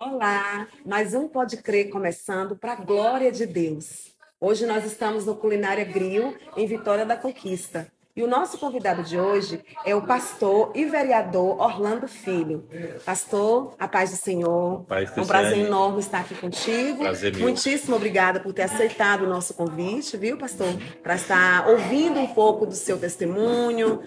Olá, mais um Pode Crer começando para a glória de Deus. Hoje nós estamos no Culinária Grill, em Vitória da Conquista. E o nosso convidado de hoje é o pastor e vereador Orlando Filho. Pastor, a paz do Senhor. Paz, É um prazer Cristiane. enorme estar aqui contigo. Prazer meu. Muitíssimo obrigada por ter aceitado o nosso convite, viu, pastor? Para estar ouvindo um pouco do seu testemunho,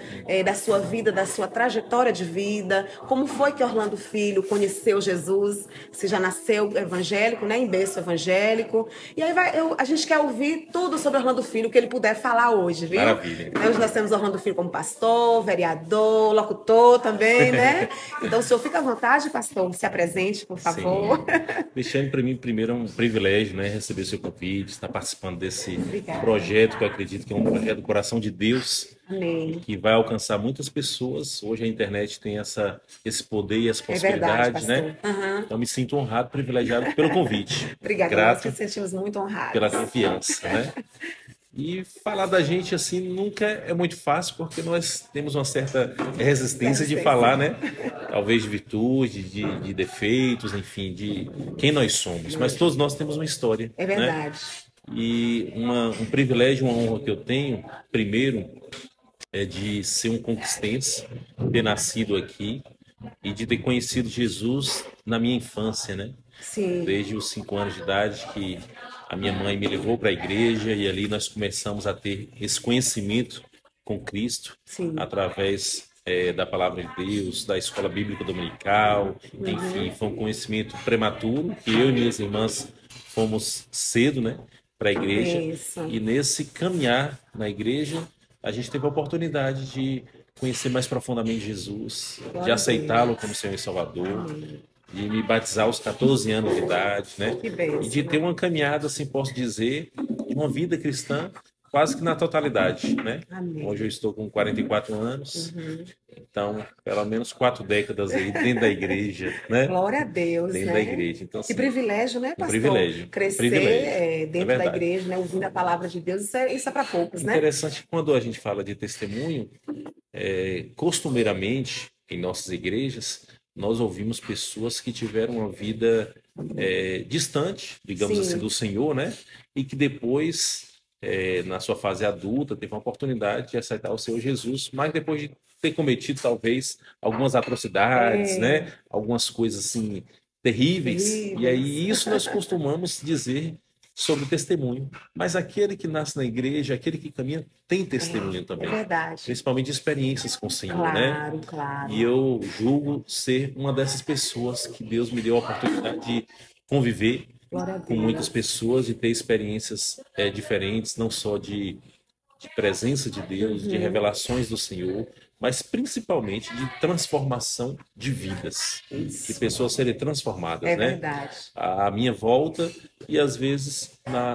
da sua vida, da sua trajetória de vida. Como foi que Orlando Filho conheceu Jesus? Se já nasceu evangélico, né, em berço evangélico. E aí a gente quer ouvir tudo sobre Orlando Filho, o que ele puder falar hoje, viu? Maravilha. Hoje nós temos Orlando Filho como pastor, vereador, locutor também, né? Então o senhor fica à vontade, pastor, se apresente, por favor. Sim. Cristiane, para mim, primeiro é um privilégio, né, receber seu convite, estar participando desse Obrigada. projeto que eu acredito que é um projeto do coração de Deus, Amém. que vai alcançar muitas pessoas. Hoje a internet tem esse poder e essa É verdade, possibilidade, pastor. né? Uhum. Então me sinto honrado, privilegiado pelo convite. Obrigada, nós que Grato nos sentimos muito honrados. pela confiança, né? E falar da gente assim nunca é muito fácil, porque nós temos uma certa resistência de falar, né? Talvez de virtude, de defeitos, enfim, de quem nós somos. Mas todos nós temos uma história, É né? verdade. E um privilégio, uma honra que eu tenho, primeiro, é de ser um conquistense, ter nascido aqui e de ter conhecido Jesus na minha infância, né? Sim. Desde os 5 anos de idade que a minha mãe me levou para a igreja e ali nós começamos a ter esse conhecimento com Cristo. Sim. Através da palavra de Deus, da escola bíblica dominical, enfim, foi um conhecimento prematuro que eu e minhas irmãs fomos cedo, né, para a igreja. Isso. E nesse caminhar na igreja, a gente teve a oportunidade de conhecer mais profundamente Jesus, de Glória a aceitá-lo como Senhor e Salvador, de me batizar aos 14 anos de idade, né? Que bênção. E de ter uma caminhada, assim posso dizer, uma vida cristã quase que na totalidade, né? Amém. Hoje eu estou com 44 anos, então pelo menos 4 décadas aí dentro da igreja, né? Glória a Deus, Dentro né? da igreja. Então, Que assim, privilégio, né, pastor? privilégio. Crescer Privilégio. dentro da verdade. igreja, né, ouvindo a palavra de Deus, isso é para poucos, né? Interessante que quando a gente fala de testemunho, costumeiramente em nossas igrejas, nós ouvimos pessoas que tiveram uma vida distante, digamos Sim. assim, do Senhor, né? E que depois, na sua fase adulta, teve uma oportunidade de aceitar o Senhor Jesus, mas depois de ter cometido talvez algumas atrocidades, né? Algumas coisas assim terríveis. E aí isso nós costumamos dizer sobre testemunho. Mas aquele que nasce na igreja, aquele que caminha, tem testemunho também. É verdade. Principalmente de experiências com o Senhor, né? Claro, claro. E eu julgo ser uma dessas pessoas que Deus me deu a oportunidade de conviver Glória a com Deus. muitas pessoas e ter experiências diferentes, não só de presença de Deus, de revelações do Senhor, mas principalmente de transformação de vidas, Isso. de pessoas serem transformadas, É né? verdade. A minha volta e às vezes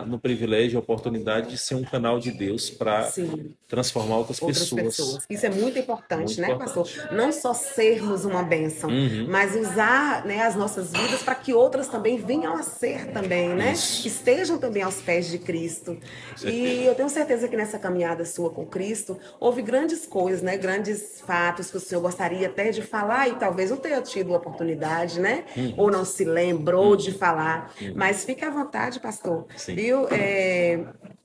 no privilégio, a oportunidade de ser um canal de Deus para Sim. transformar outras pessoas. Isso é muito importante, Muito né, importante. pastor? Não só sermos uma bênção, mas usar, né, as nossas vidas para que outras também venham a ser também, né? Isso. Estejam também aos pés de Cristo. E eu tenho certeza que nessa caminhada sua com Cristo, houve grandes coisas, né? Grandes fatos que o senhor gostaria até de falar e talvez não tenha tido a oportunidade, né? Ou não se lembrou de falar. Mas fique à vontade, pastor. Sim. Viu?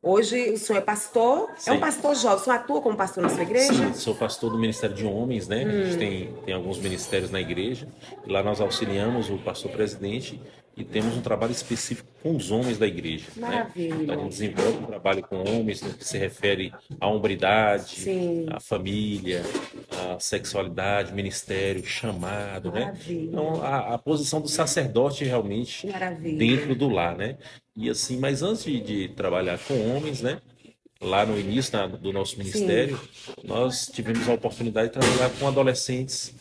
Hoje o senhor é pastor, é um Sim. pastor jovem, o senhor atua como pastor na sua igreja? Sim, sou pastor do Ministério de Homens, né? A gente tem alguns ministérios na igreja. E lá nós auxiliamos o pastor presidente e temos um trabalho específico com os homens da igreja. Maravilha. Né? A gente desenvolve um trabalho com homens no que se refere à hombridade, Sim. à família, à sexualidade, ministério, chamado, Maravilha. né? Então, a posição do sacerdote realmente Maravilha. dentro do lar, né? E assim, mas antes de trabalhar com homens, né? Lá no início do nosso ministério, nós tivemos a oportunidade de trabalhar com adolescentes,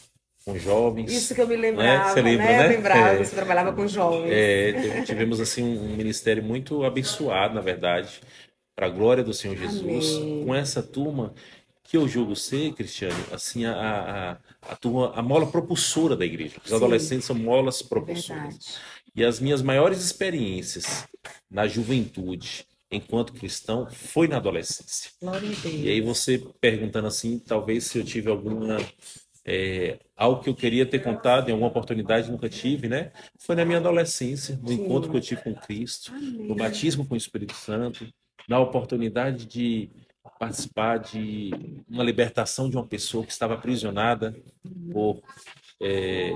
com jovens. Isso que eu me né? lembrava, Você lembra, né? Eu lembrava que você trabalhava com jovens. Tivemos assim um ministério muito abençoado, na verdade, para a glória do Senhor Jesus, Amém. com essa turma que eu julgo ser, Cristiane, assim, a turma, a mola propulsora da igreja. Os adolescentes são molas propulsoras. Verdade. E as minhas maiores experiências na juventude, enquanto cristão, foi na adolescência. Glória a Deus. E aí você perguntando assim, talvez se eu tive alguma algo que eu queria ter contado em alguma oportunidade, nunca tive, né? Foi na minha adolescência, no encontro que eu tive com Cristo, no Amém. batismo com o Espírito Santo, na oportunidade de participar de uma libertação de uma pessoa que estava aprisionada por é,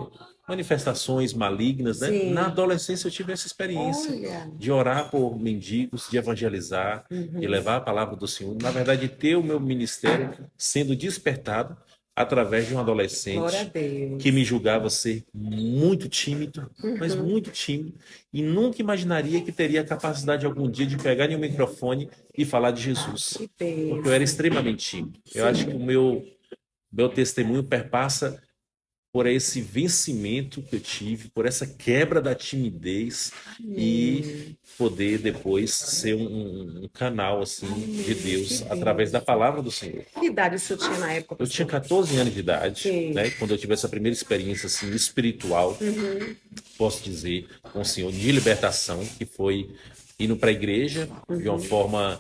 manifestações malignas, né? Na Sim. adolescência eu tive essa experiência Olha. de orar por mendigos, de evangelizar, de levar a palavra do Senhor. Na verdade, ter o meu ministério sendo despertado através de um Glória a adolescente que Deus. me julgava ser muito tímido, mas muito tímido, e nunca imaginaria que teria a capacidade algum dia de pegar em um microfone e falar de Jesus, Que porque eu era bênção. extremamente tímido. Eu acho que o Sim. meu testemunho perpassa por esse vencimento que eu tive, por essa quebra da timidez e Amém. poder depois ser um canal assim de Amém. Que Deus através da bênção. palavra do Senhor. Que idade o senhor tinha na época, Eu tinha pastor? 14 anos de idade, Sim. né, quando eu tive essa primeira experiência assim espiritual, posso dizer, com o Senhor de libertação, que foi indo para a igreja de uma forma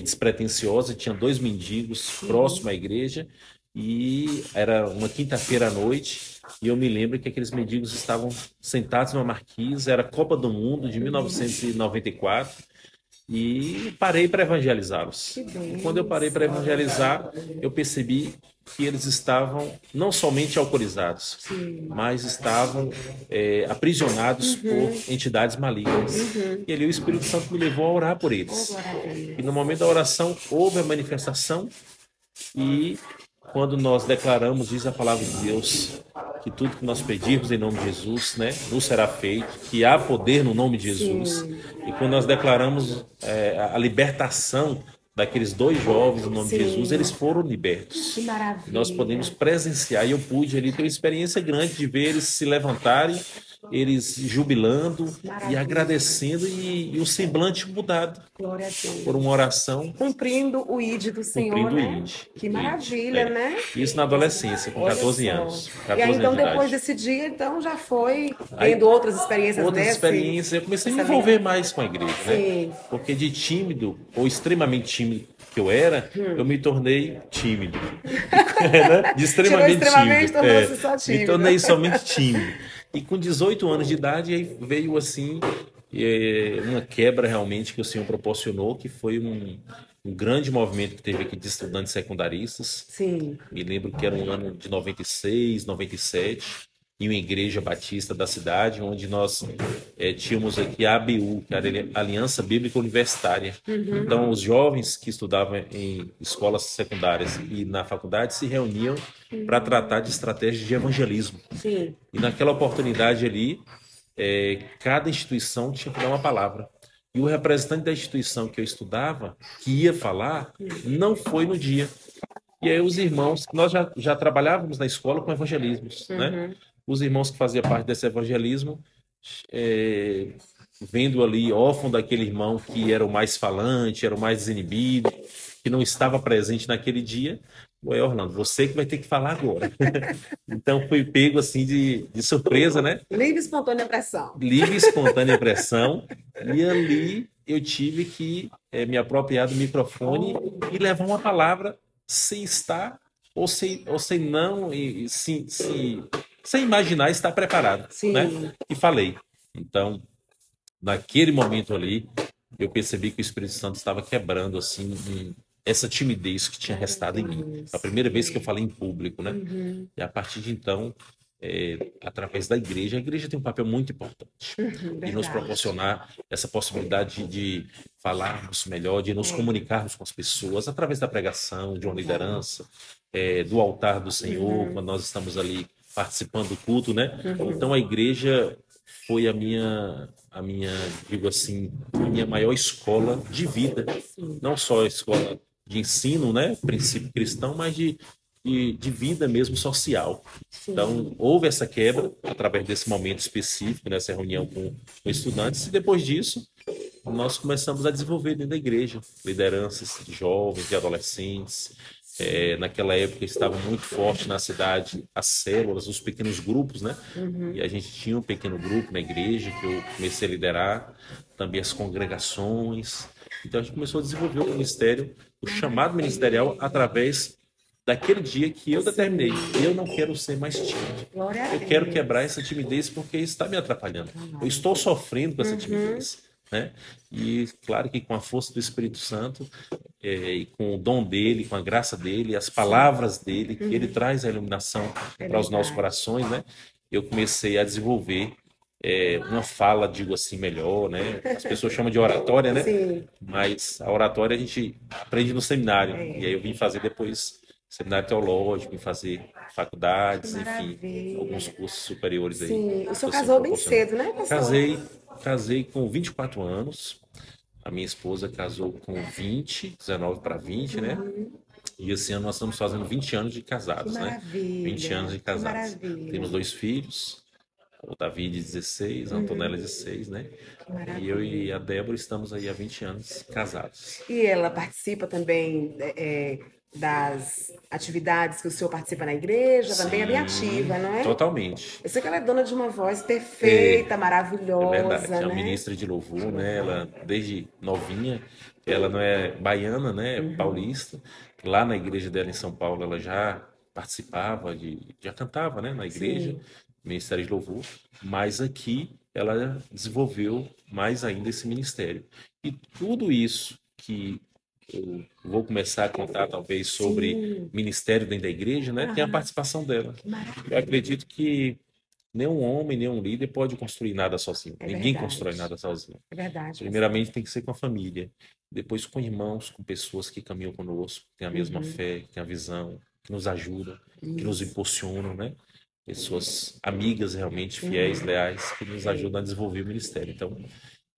despretensiosa. Tinha dois mendigos próximo à igreja e era uma quinta-feira à noite. E eu me lembro que aqueles mendigos estavam sentados numa marquise, era Copa do Mundo de 1994, e parei para evangelizá-los. Que E quando eu parei para bênção. evangelizar, eu percebi que eles estavam não somente alcoolizados, Sim. mas estavam aprisionados por entidades malignas. E ali o Espírito Santo me levou a orar por Oh, eles. glória a E no Deus. momento da oração houve a manifestação, e quando nós declaramos, diz a palavra de Deus, que tudo que nós pedirmos em nome de Jesus, né, nos será feito, que há poder no nome de Jesus. Sim. E quando nós declaramos a libertação daqueles dois jovens no nome de Jesus, eles Sim. foram Que libertos. E nós podemos maravilha. presenciar, e eu pude ali ter uma experiência grande de ver eles se levantarem, eles jubilando e Maravilha. agradecendo, e o semblante mudado Glória a por Deus. uma oração, Cumprindo o ID do Senhor, cumprindo o né? ID. Que O ID, maravilha, né? Isso na adolescência, com Olha 14 só. anos. E aí, 14 anos então, de depois idade. desse dia, então, já foi Aí, tendo outras experiências outras experiências, eu comecei a me nessa envolver linha? mais com a igreja, né? Sim. Porque de tímido, ou extremamente tímido que eu era, eu me tornei tímido. Né? De Tirou extremamente extremamente, tímido. tornou-se só Me tímido. tornei somente tímido. E com 18 anos de idade, aí veio assim, uma quebra realmente que o Senhor proporcionou, que foi um grande movimento que teve aqui de estudantes secundaristas. Sim. Me lembro que era um ano de 96, 97, em uma igreja batista da cidade, onde nós tínhamos aqui a ABU, que era a Aliança Bíblica Universitária. Então, os jovens que estudavam em escolas secundárias e na faculdade se reuniam para tratar de estratégias de evangelismo. Sim. E naquela oportunidade ali, cada instituição tinha que dar uma palavra. E o representante da instituição que eu estudava, que ia falar, não foi no dia. E aí os irmãos, nós já trabalhávamos na escola com evangelismos, né? Os irmãos que faziam parte desse evangelismo, é, vendo ali órfão daquele irmão que era o mais falante, era o mais desinibido, que não estava presente naquele dia, ué, Orlando, você que vai ter que falar agora. Então fui pego assim de surpresa, né? Livre e espontânea pressão. Livre e espontânea pressão, e ali eu tive que me apropriar do microfone e levar uma palavra sem estar, ou sem não, sem imaginar estar preparado, né? Sim. E falei. Então, naquele momento ali, eu percebi que o Espírito Santo estava quebrando assim essa timidez que tinha restado em mim. A primeira vez que eu falei em público, né? E a partir de então, através da igreja, a igreja tem um papel muito importante de nos Verdade. proporcionar essa possibilidade de falarmos melhor, de nos comunicarmos com as pessoas através da pregação, de uma liderança, do altar do Senhor, quando nós estamos ali participando do culto, né? Então a igreja foi digo assim, a minha maior escola de vida, não só a escola de ensino, né, princípio cristão, mas de vida mesmo social. Então, houve essa quebra através desse momento específico, nessa reunião com estudantes, e depois disso, nós começamos a desenvolver dentro da igreja lideranças de jovens, de adolescentes. Naquela época estava muito forte na cidade as células, os pequenos grupos, né? E a gente tinha um pequeno grupo na igreja que eu comecei a liderar, também as congregações. Então a gente começou a desenvolver o ministério, o chamado ministerial através daquele dia que eu determinei. Sim. Eu não quero ser mais tímido. Glória a Eu quero Deus. quebrar essa timidez porque isso está me atrapalhando. Eu estou sofrendo com essa timidez, né? E claro que com a força do Espírito Santo, e com o dom dele, com a graça dele, as palavras dele, que ele traz a iluminação É para os nossos verdade. corações, né? Eu comecei a desenvolver uma fala, digo assim, melhor, né? As pessoas chamam de oratória, né? Sim. Mas a oratória a gente aprende no seminário. E aí eu vim fazer depois seminário teológico, vim fazer faculdades, Que enfim, maravilha. alguns cursos superiores aí. Sim. O senhor Que eu casou sempre bem proporcionei. cedo, né, pastor? Casei com 24 anos. A minha esposa casou com 20, 19 para 20, né? E esse ano nós estamos fazendo 20 anos de Que casados, né? 20 anos de maravilha. Que casados. maravilha. Temos 2 filhos, o Davi de 16, a Antonella de 16, né? Que E eu maravilha. e a Débora estamos aí há 20 anos casados. E ela participa também das atividades que o senhor participa na igreja, também é bem Sim, ativa, não é? totalmente. Eu sei que ela é dona de uma voz É, perfeita, é maravilhosa, verdade. A né? ministra de louvor, né? Ela, desde novinha, ela não é baiana, né? É paulista. Lá na igreja dela em São Paulo, ela já participava já cantava, né? Na igreja, Sim. Ministério de Louvor. Mas aqui ela desenvolveu mais ainda esse ministério. E tudo isso que eu vou começar a contar, talvez, sobre Sim. ministério dentro da igreja, né? Tem a Aham. participação dela. Que Eu maravilha. acredito que nenhum homem, nenhum líder pode construir nada sozinho. É Ninguém constrói verdade. nada sozinho. É verdade, pastor. Primeiramente tem que ser com a família, depois com irmãos, com pessoas que caminham conosco, que têm a mesma fé, que têm a visão, que nos ajudam, que nos Isso. impulsionam, né? Pessoas amigas realmente, fiéis, leais, que nos ajudam a desenvolver o ministério. Então,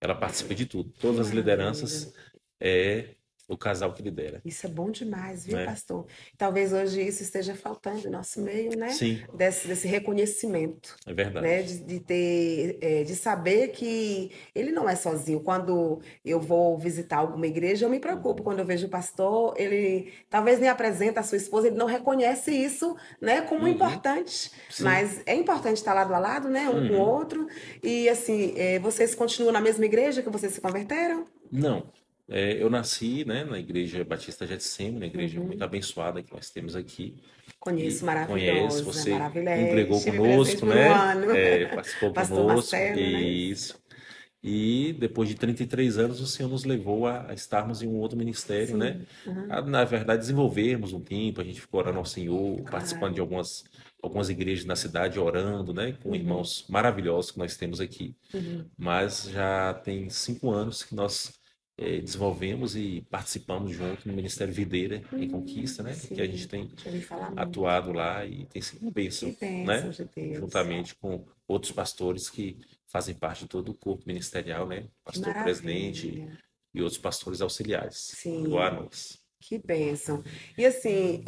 ela participa de tudo. Todas as Maravilha. lideranças é o casal que lidera, Isso é bom demais, viu, né? pastor? Talvez hoje isso esteja faltando em nosso meio, né? Sim, Desse reconhecimento, é né? verdade. De ter, de saber que ele não é sozinho. Quando eu vou visitar alguma igreja, eu me preocupo. Quando eu vejo o pastor, ele talvez nem apresenta a sua esposa, ele não reconhece isso, né? Como Uhum, importante. sim. Mas é importante estar lado a lado, né? Um com o Uhum. outro. E assim, vocês continuam na mesma igreja que vocês se converteram? Não. Eu nasci, né, na Igreja Batista Getsemane, uma igreja muito abençoada que nós temos aqui. Conheço, E conhece, maravilhosa, você maravilhosa. congregou Estive presente conosco, por um né? ano. Participou Pastor conosco, Marcelo, né? isso. E depois de 33 anos, o Senhor nos levou a estarmos em um outro ministério, né? Sim, uhum, Na verdade, desenvolvermos um tempo, a gente ficou orando ao Senhor, participando de claro. algumas igrejas na cidade, orando, né? Com irmãos maravilhosos que nós temos aqui. Uhum. Mas já tem 5 anos que nós desenvolvemos e participamos junto no Ministério Videira em Conquista, né? Que a gente Sim, tem já ouvi falar muito. atuado lá e tem sido uma Que bênção, bênção né? de Deus. Juntamente com outros pastores que fazem parte de todo o corpo ministerial, né? Que Pastor presidente maravilha. e outros pastores auxiliares, igual a Sim, nós. que bênção. E assim,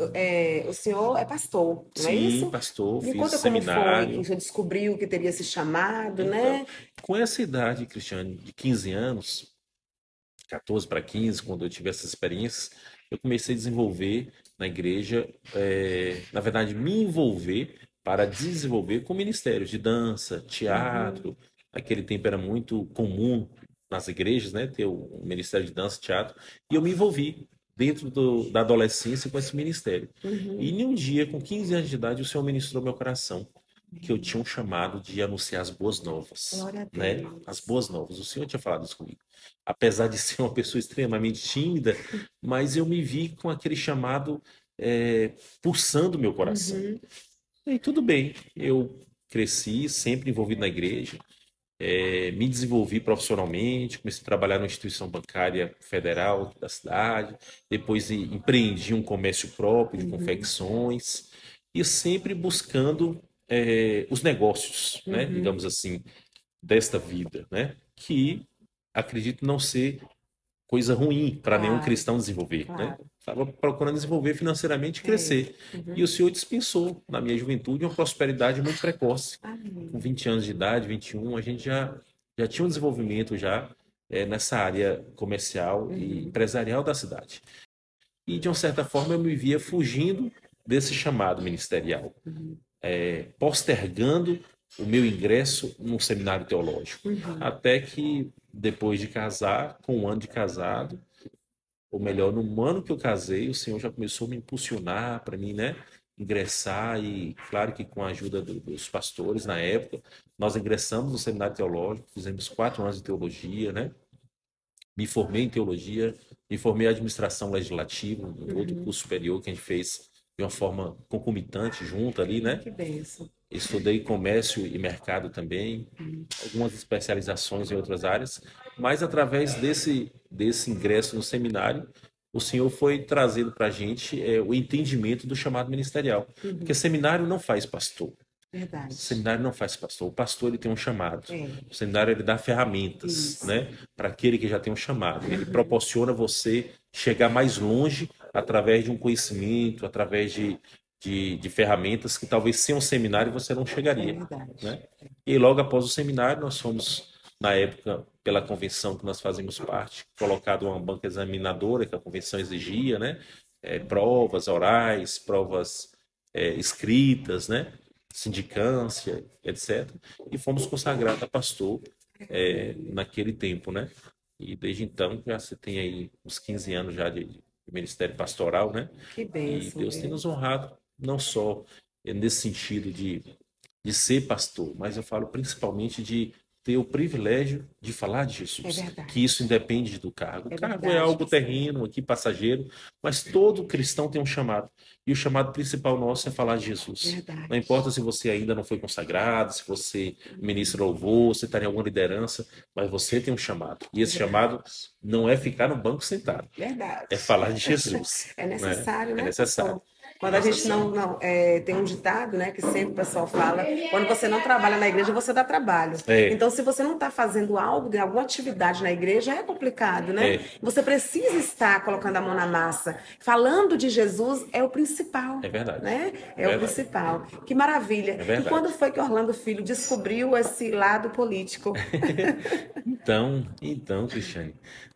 o senhor é pastor, não é Sim, isso? pastor, Me fiz conta como foi que o seminário. senhor descobriu que teria esse chamado, Então, né? com essa idade, Cristiane, de 15 anos, 14 para 15, quando eu tive essas experiências, eu comecei a desenvolver na igreja, na verdade, me envolver para desenvolver com ministérios de dança, teatro. Naquele tempo era muito comum nas igrejas, né, ter um ministério de dança, teatro, e eu me envolvi dentro da adolescência com esse ministério. E Uhum. em um dia, com 15 anos de idade, o Senhor ministrou meu coração que eu tinha um chamado de anunciar as boas novas, Glória a né? As Deus. boas novas. O Senhor tinha falado isso comigo. Apesar de ser uma pessoa extremamente tímida, mas eu me vi com aquele chamado pulsando meu coração. Uhum. E tudo bem, eu cresci sempre envolvido na igreja, me desenvolvi profissionalmente, comecei a trabalhar numa instituição bancária federal da cidade, depois empreendi um comércio próprio de Uhum. confecções e sempre buscando os negócios, né, Uhum. digamos assim, desta vida, né, que acredito não ser coisa ruim para nenhum Claro, cristão desenvolver, né? claro. Estava procurando desenvolver financeiramente e É. crescer. E Uhum. o Senhor dispensou, na minha juventude, uma prosperidade muito precoce. Com Amém. 20 anos de idade, 21, a gente já tinha um desenvolvimento já nessa área comercial e Uhum. empresarial da cidade. E, de uma certa forma, eu me via fugindo desse chamado ministerial, Uhum. postergando o meu ingresso num seminário teológico. Uhum. Até que, depois de casar, com um ano de casado, ou melhor, no ano que eu casei, o Senhor já começou a me impulsionar para mim, né, ingressar e, claro que com a ajuda dos pastores na época, nós ingressamos no seminário teológico, fizemos 4 anos de teologia, né, me formei em teologia, me formei em administração legislativa, um outro curso superior que a gente fez de uma forma concomitante, junto ali, né? Que bênção. Estudei comércio e mercado também, algumas especializações em outras áreas, mas através desse ingresso no seminário, o Senhor foi trazendo para a gente o entendimento do chamado ministerial. Porque seminário não faz pastor. Verdade. O seminário não faz pastor. O pastor ele tem um chamado. É. O seminário ele dá ferramentas, Isso. né, para aquele que já tem um chamado. Ele proporciona você chegar mais longe através de um conhecimento, através de ferramentas que talvez sem um seminário você não É chegaria, verdade. né? E logo após o seminário nós fomos, na época, pela convenção que nós fazíamos parte, colocado uma banca examinadora que a convenção exigia, né? Provas orais, provas escritas, né? Sindicância, etc. E fomos consagrados a pastor naquele tempo, né? E desde então já se tem aí uns 15 anos já de ministério pastoral, né? Que E bênção. Deus tem nos honrado, não só nesse sentido de ser pastor, mas eu falo principalmente de ter o privilégio de falar de Jesus. É verdade. Que isso independe do cargo. O É cargo verdade, é algo pastor. terreno, aqui passageiro, mas todo cristão tem um chamado. E o chamado principal nosso é falar de Jesus. Verdade. Não importa se você ainda não foi consagrado, se você ministra louvor, se está em alguma liderança, mas você tem um chamado. E esse chamado não é ficar no banco sentado, Verdade. é falar de Jesus. É necessário, né? É necessário. pastor? Quando a gente tem um ditado, né, que sempre o pessoal fala, quando você não trabalha na igreja, você dá trabalho. Então, se você não está fazendo algo, alguma atividade na igreja, é complicado, né? Você precisa estar colocando a mão na massa. Falando de Jesus é o principal. É verdade. Né? É o verdade. principal. Que maravilha. É verdade. E quando foi que Orlando Filho descobriu esse lado político? Então, Cristiane,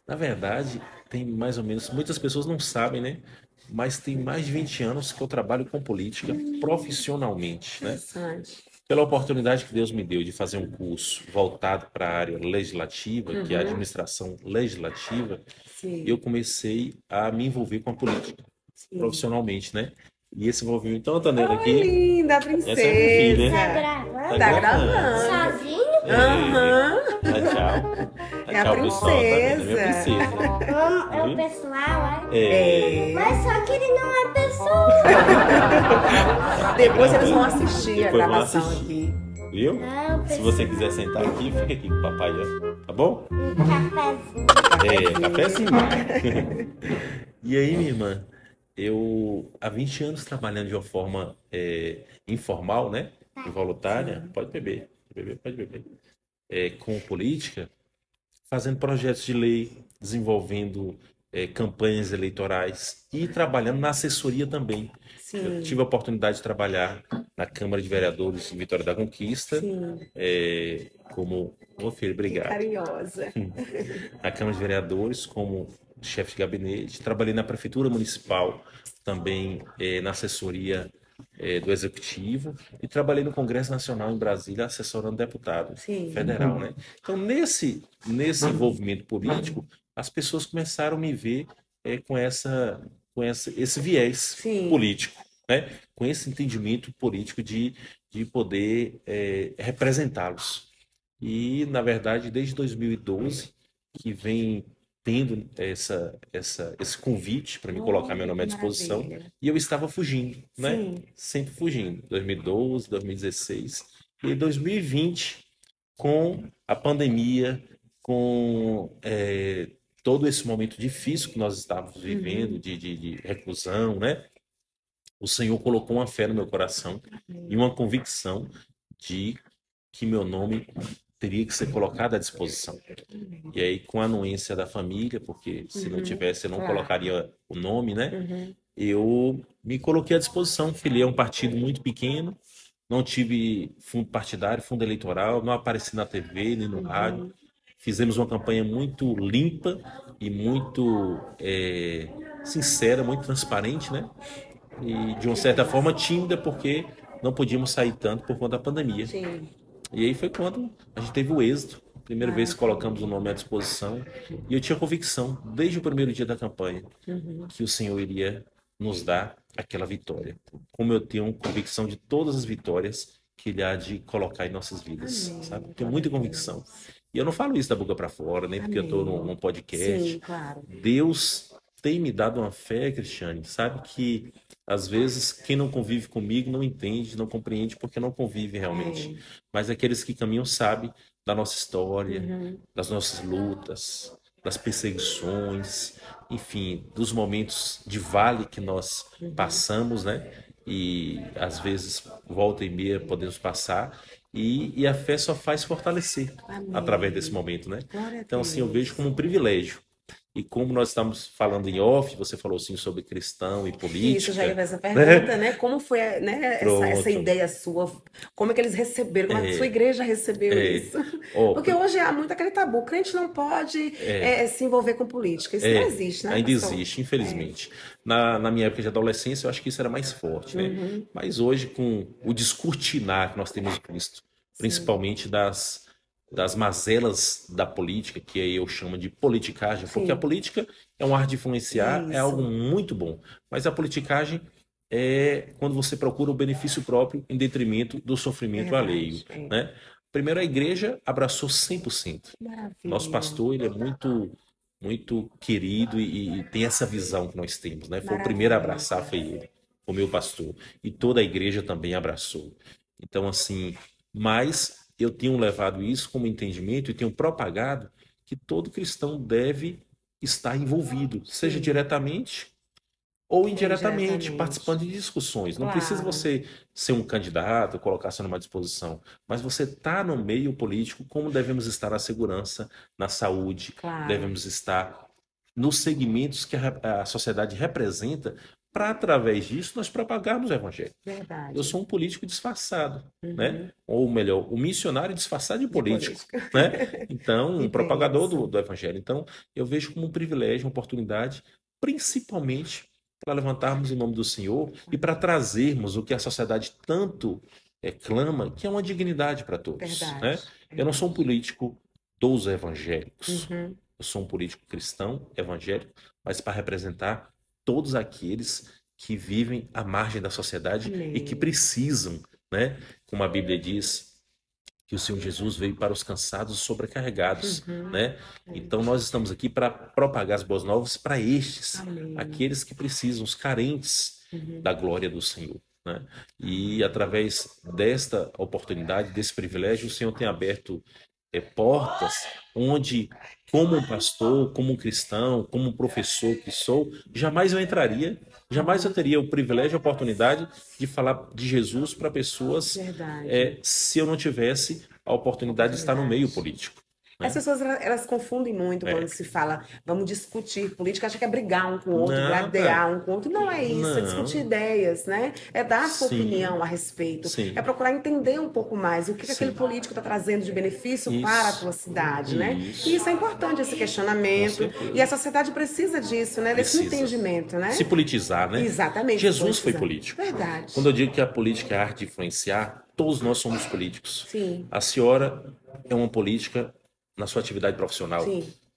na verdade, tem mais ou menos, muitas pessoas não sabem, né? Mas tem mais de 20 anos que eu trabalho com política profissionalmente, né? Interessante. Pela oportunidade que Deus me deu de fazer um curso voltado para a área legislativa, que é a administração legislativa, Sim. eu comecei a me envolver com a política Sim. profissionalmente, né? E esse envolvimento, então, Antonella Oi, aqui, linda essa é minha princesa. filha. Tá gravando? Tá gravando. Sozinho? Aham. Dá tchau. Dá É a tchau, pessoal, tá vendo? É minha princesa. princesa. É o pessoal, É. mas só que ele não é pessoa. Depois eles vão assistir a Depois vão gravação assistir. aqui. Viu? Não, Se você quiser sentar aqui, fica aqui com o papai, ó. Tá bom? um cafezinho. Cafézinho. E aí, minha irmã, eu há 20 anos trabalhando de uma forma informal, né? Involuntária. Pode beber, pode beber. Com política, fazendo projetos de lei, desenvolvendo campanhas eleitorais e trabalhando na assessoria também. Eu Sim. tive a oportunidade de trabalhar na Câmara de Vereadores de Vitória da Conquista, Sim. como... Ô, filho, Que obrigado. carinhosa. Na Câmara de Vereadores, como chefe de gabinete. Trabalhei na Prefeitura Municipal, também na assessoria do Executivo. E trabalhei no Congresso Nacional em Brasília, assessorando deputado Sim. federal, né? Então, nesse envolvimento político, as pessoas começaram a me ver com esse viés Sim. político, né? Com esse entendimento político de poder representá-los. E, na verdade, desde 2012, que vem tendo esse convite para me colocar meu nome à disposição, Maravilha. e eu estava fugindo, né? Sim. Sempre fugindo. 2012, 2016 e 2020, com a pandemia, com todo esse momento difícil que nós estávamos vivendo, de reclusão, né? O Senhor colocou uma fé no meu coração e uma convicção de que meu nome teria que ser colocado à disposição. E aí, com a anuência da família, porque se não tivesse, eu não colocaria o nome, né? Eu me coloquei à disposição. Filiei a um partido muito pequeno, não tive fundo partidário, fundo eleitoral, não apareci na TV nem no rádio. Fizemos uma campanha muito limpa e muito sincera, muito transparente, né? E de uma certa forma tímida, porque não podíamos sair tanto por conta da pandemia. Sim. E aí foi quando a gente teve o êxito Primeira vez que colocamos o nome à disposição. E eu tinha convicção, desde o primeiro dia da campanha, que o Senhor iria nos dar aquela vitória. Como eu tenho convicção de todas as vitórias que Ele há de colocar em nossas vidas, Amém. sabe? Tenho muita convicção. E eu não falo isso da boca para fora, nem porque eu estou num podcast. Sim, claro. Deus tem me dado uma fé, Cristiane, sabe que às vezes quem não convive comigo não entende, não compreende porque não convive realmente. Mas aqueles que caminham sabem da nossa história, das nossas lutas, das perseguições, enfim, dos momentos de vale que nós passamos, né? E às vezes volta e meia podemos passar. E a fé só faz fortalecer Amém. através desse momento, né? Glória a Então, assim, eu Deus. vejo como um privilégio. E como nós estamos falando em off, você falou assim sobre cristão e política. Isso, já ia essa pergunta, né? Como foi, né, essa Pronto. ideia sua? Como é que eles receberam? Como a sua igreja recebeu isso? Ó, Porque hoje há muito aquele tabu. O crente não pode se envolver com política. Isso não existe, né, ainda pastor? existe, infelizmente. Na minha época de adolescência, eu acho que isso era mais forte, né? Mas hoje, com o descortinar que nós temos visto, principalmente das mazelas da política, que aí eu chamo de politicagem, porque Sim. a política é um arte de influenciar, é Isso. algo muito bom. Mas a politicagem é quando você procura o benefício próprio em detrimento do sofrimento Verdade, alheio, né? Primeiro, a igreja abraçou 100%. Maravilha. Nosso pastor, ele é muito querido e tem essa visão que nós temos, né? Foi o primeiro a abraçar, foi ele, o meu pastor. E toda a igreja também abraçou. Então, assim, mas eu tenho levado isso como entendimento e tenho propagado que todo cristão deve estar envolvido, seja diretamente ou indiretamente, participando de discussões. Não precisa Claro. você ser um candidato, colocar-se numa disposição, mas você está no meio político, como devemos estar na segurança, na saúde, Claro. devemos estar nos segmentos que a sociedade representa, para através disso nós propagarmos o evangelho. Verdade. Eu sou um político disfarçado, né? Ou melhor, um missionário disfarçado de político, né? Então, um propagador do evangelho. Então, eu vejo como um privilégio, uma oportunidade, principalmente para levantarmos o nome do Senhor e para trazermos o que a sociedade tanto clama, que é uma dignidade para todos, Verdade. né? Eu não sou um político dos evangélicos. Eu sou um político cristão, evangélico, mas para representar todos aqueles que vivem à margem da sociedade e que precisam, né? Como a Bíblia diz, que o Senhor Jesus veio para os cansados e sobrecarregados, né? Então nós estamos aqui para propagar as boas novas para estes, aqueles que precisam, os carentes da glória do Senhor, né? E através desta oportunidade, desse privilégio, o Senhor tem aberto portas onde, como um pastor, como um cristão, como um professor que sou, jamais eu entraria, jamais eu teria o privilégio e a oportunidade de falar de Jesus para pessoas se eu não tivesse a oportunidade de estar no meio político. As pessoas, elas confundem muito quando se fala, vamos discutir política, acham que é brigar um com o outro, gradear um com o outro. Não é isso, é discutir ideias, né? É dar a sua opinião a respeito. É procurar entender um pouco mais o que aquele político está trazendo de benefício para a tua cidade, né? E isso é importante, esse questionamento. E a sociedade precisa disso, né? Desse entendimento, né? Se politizar, né? Exatamente. Jesus foi político. Verdade. Quando eu digo que a política é a arte de influenciar, todos nós somos políticos. Sim. A senhora é uma política na sua atividade profissional,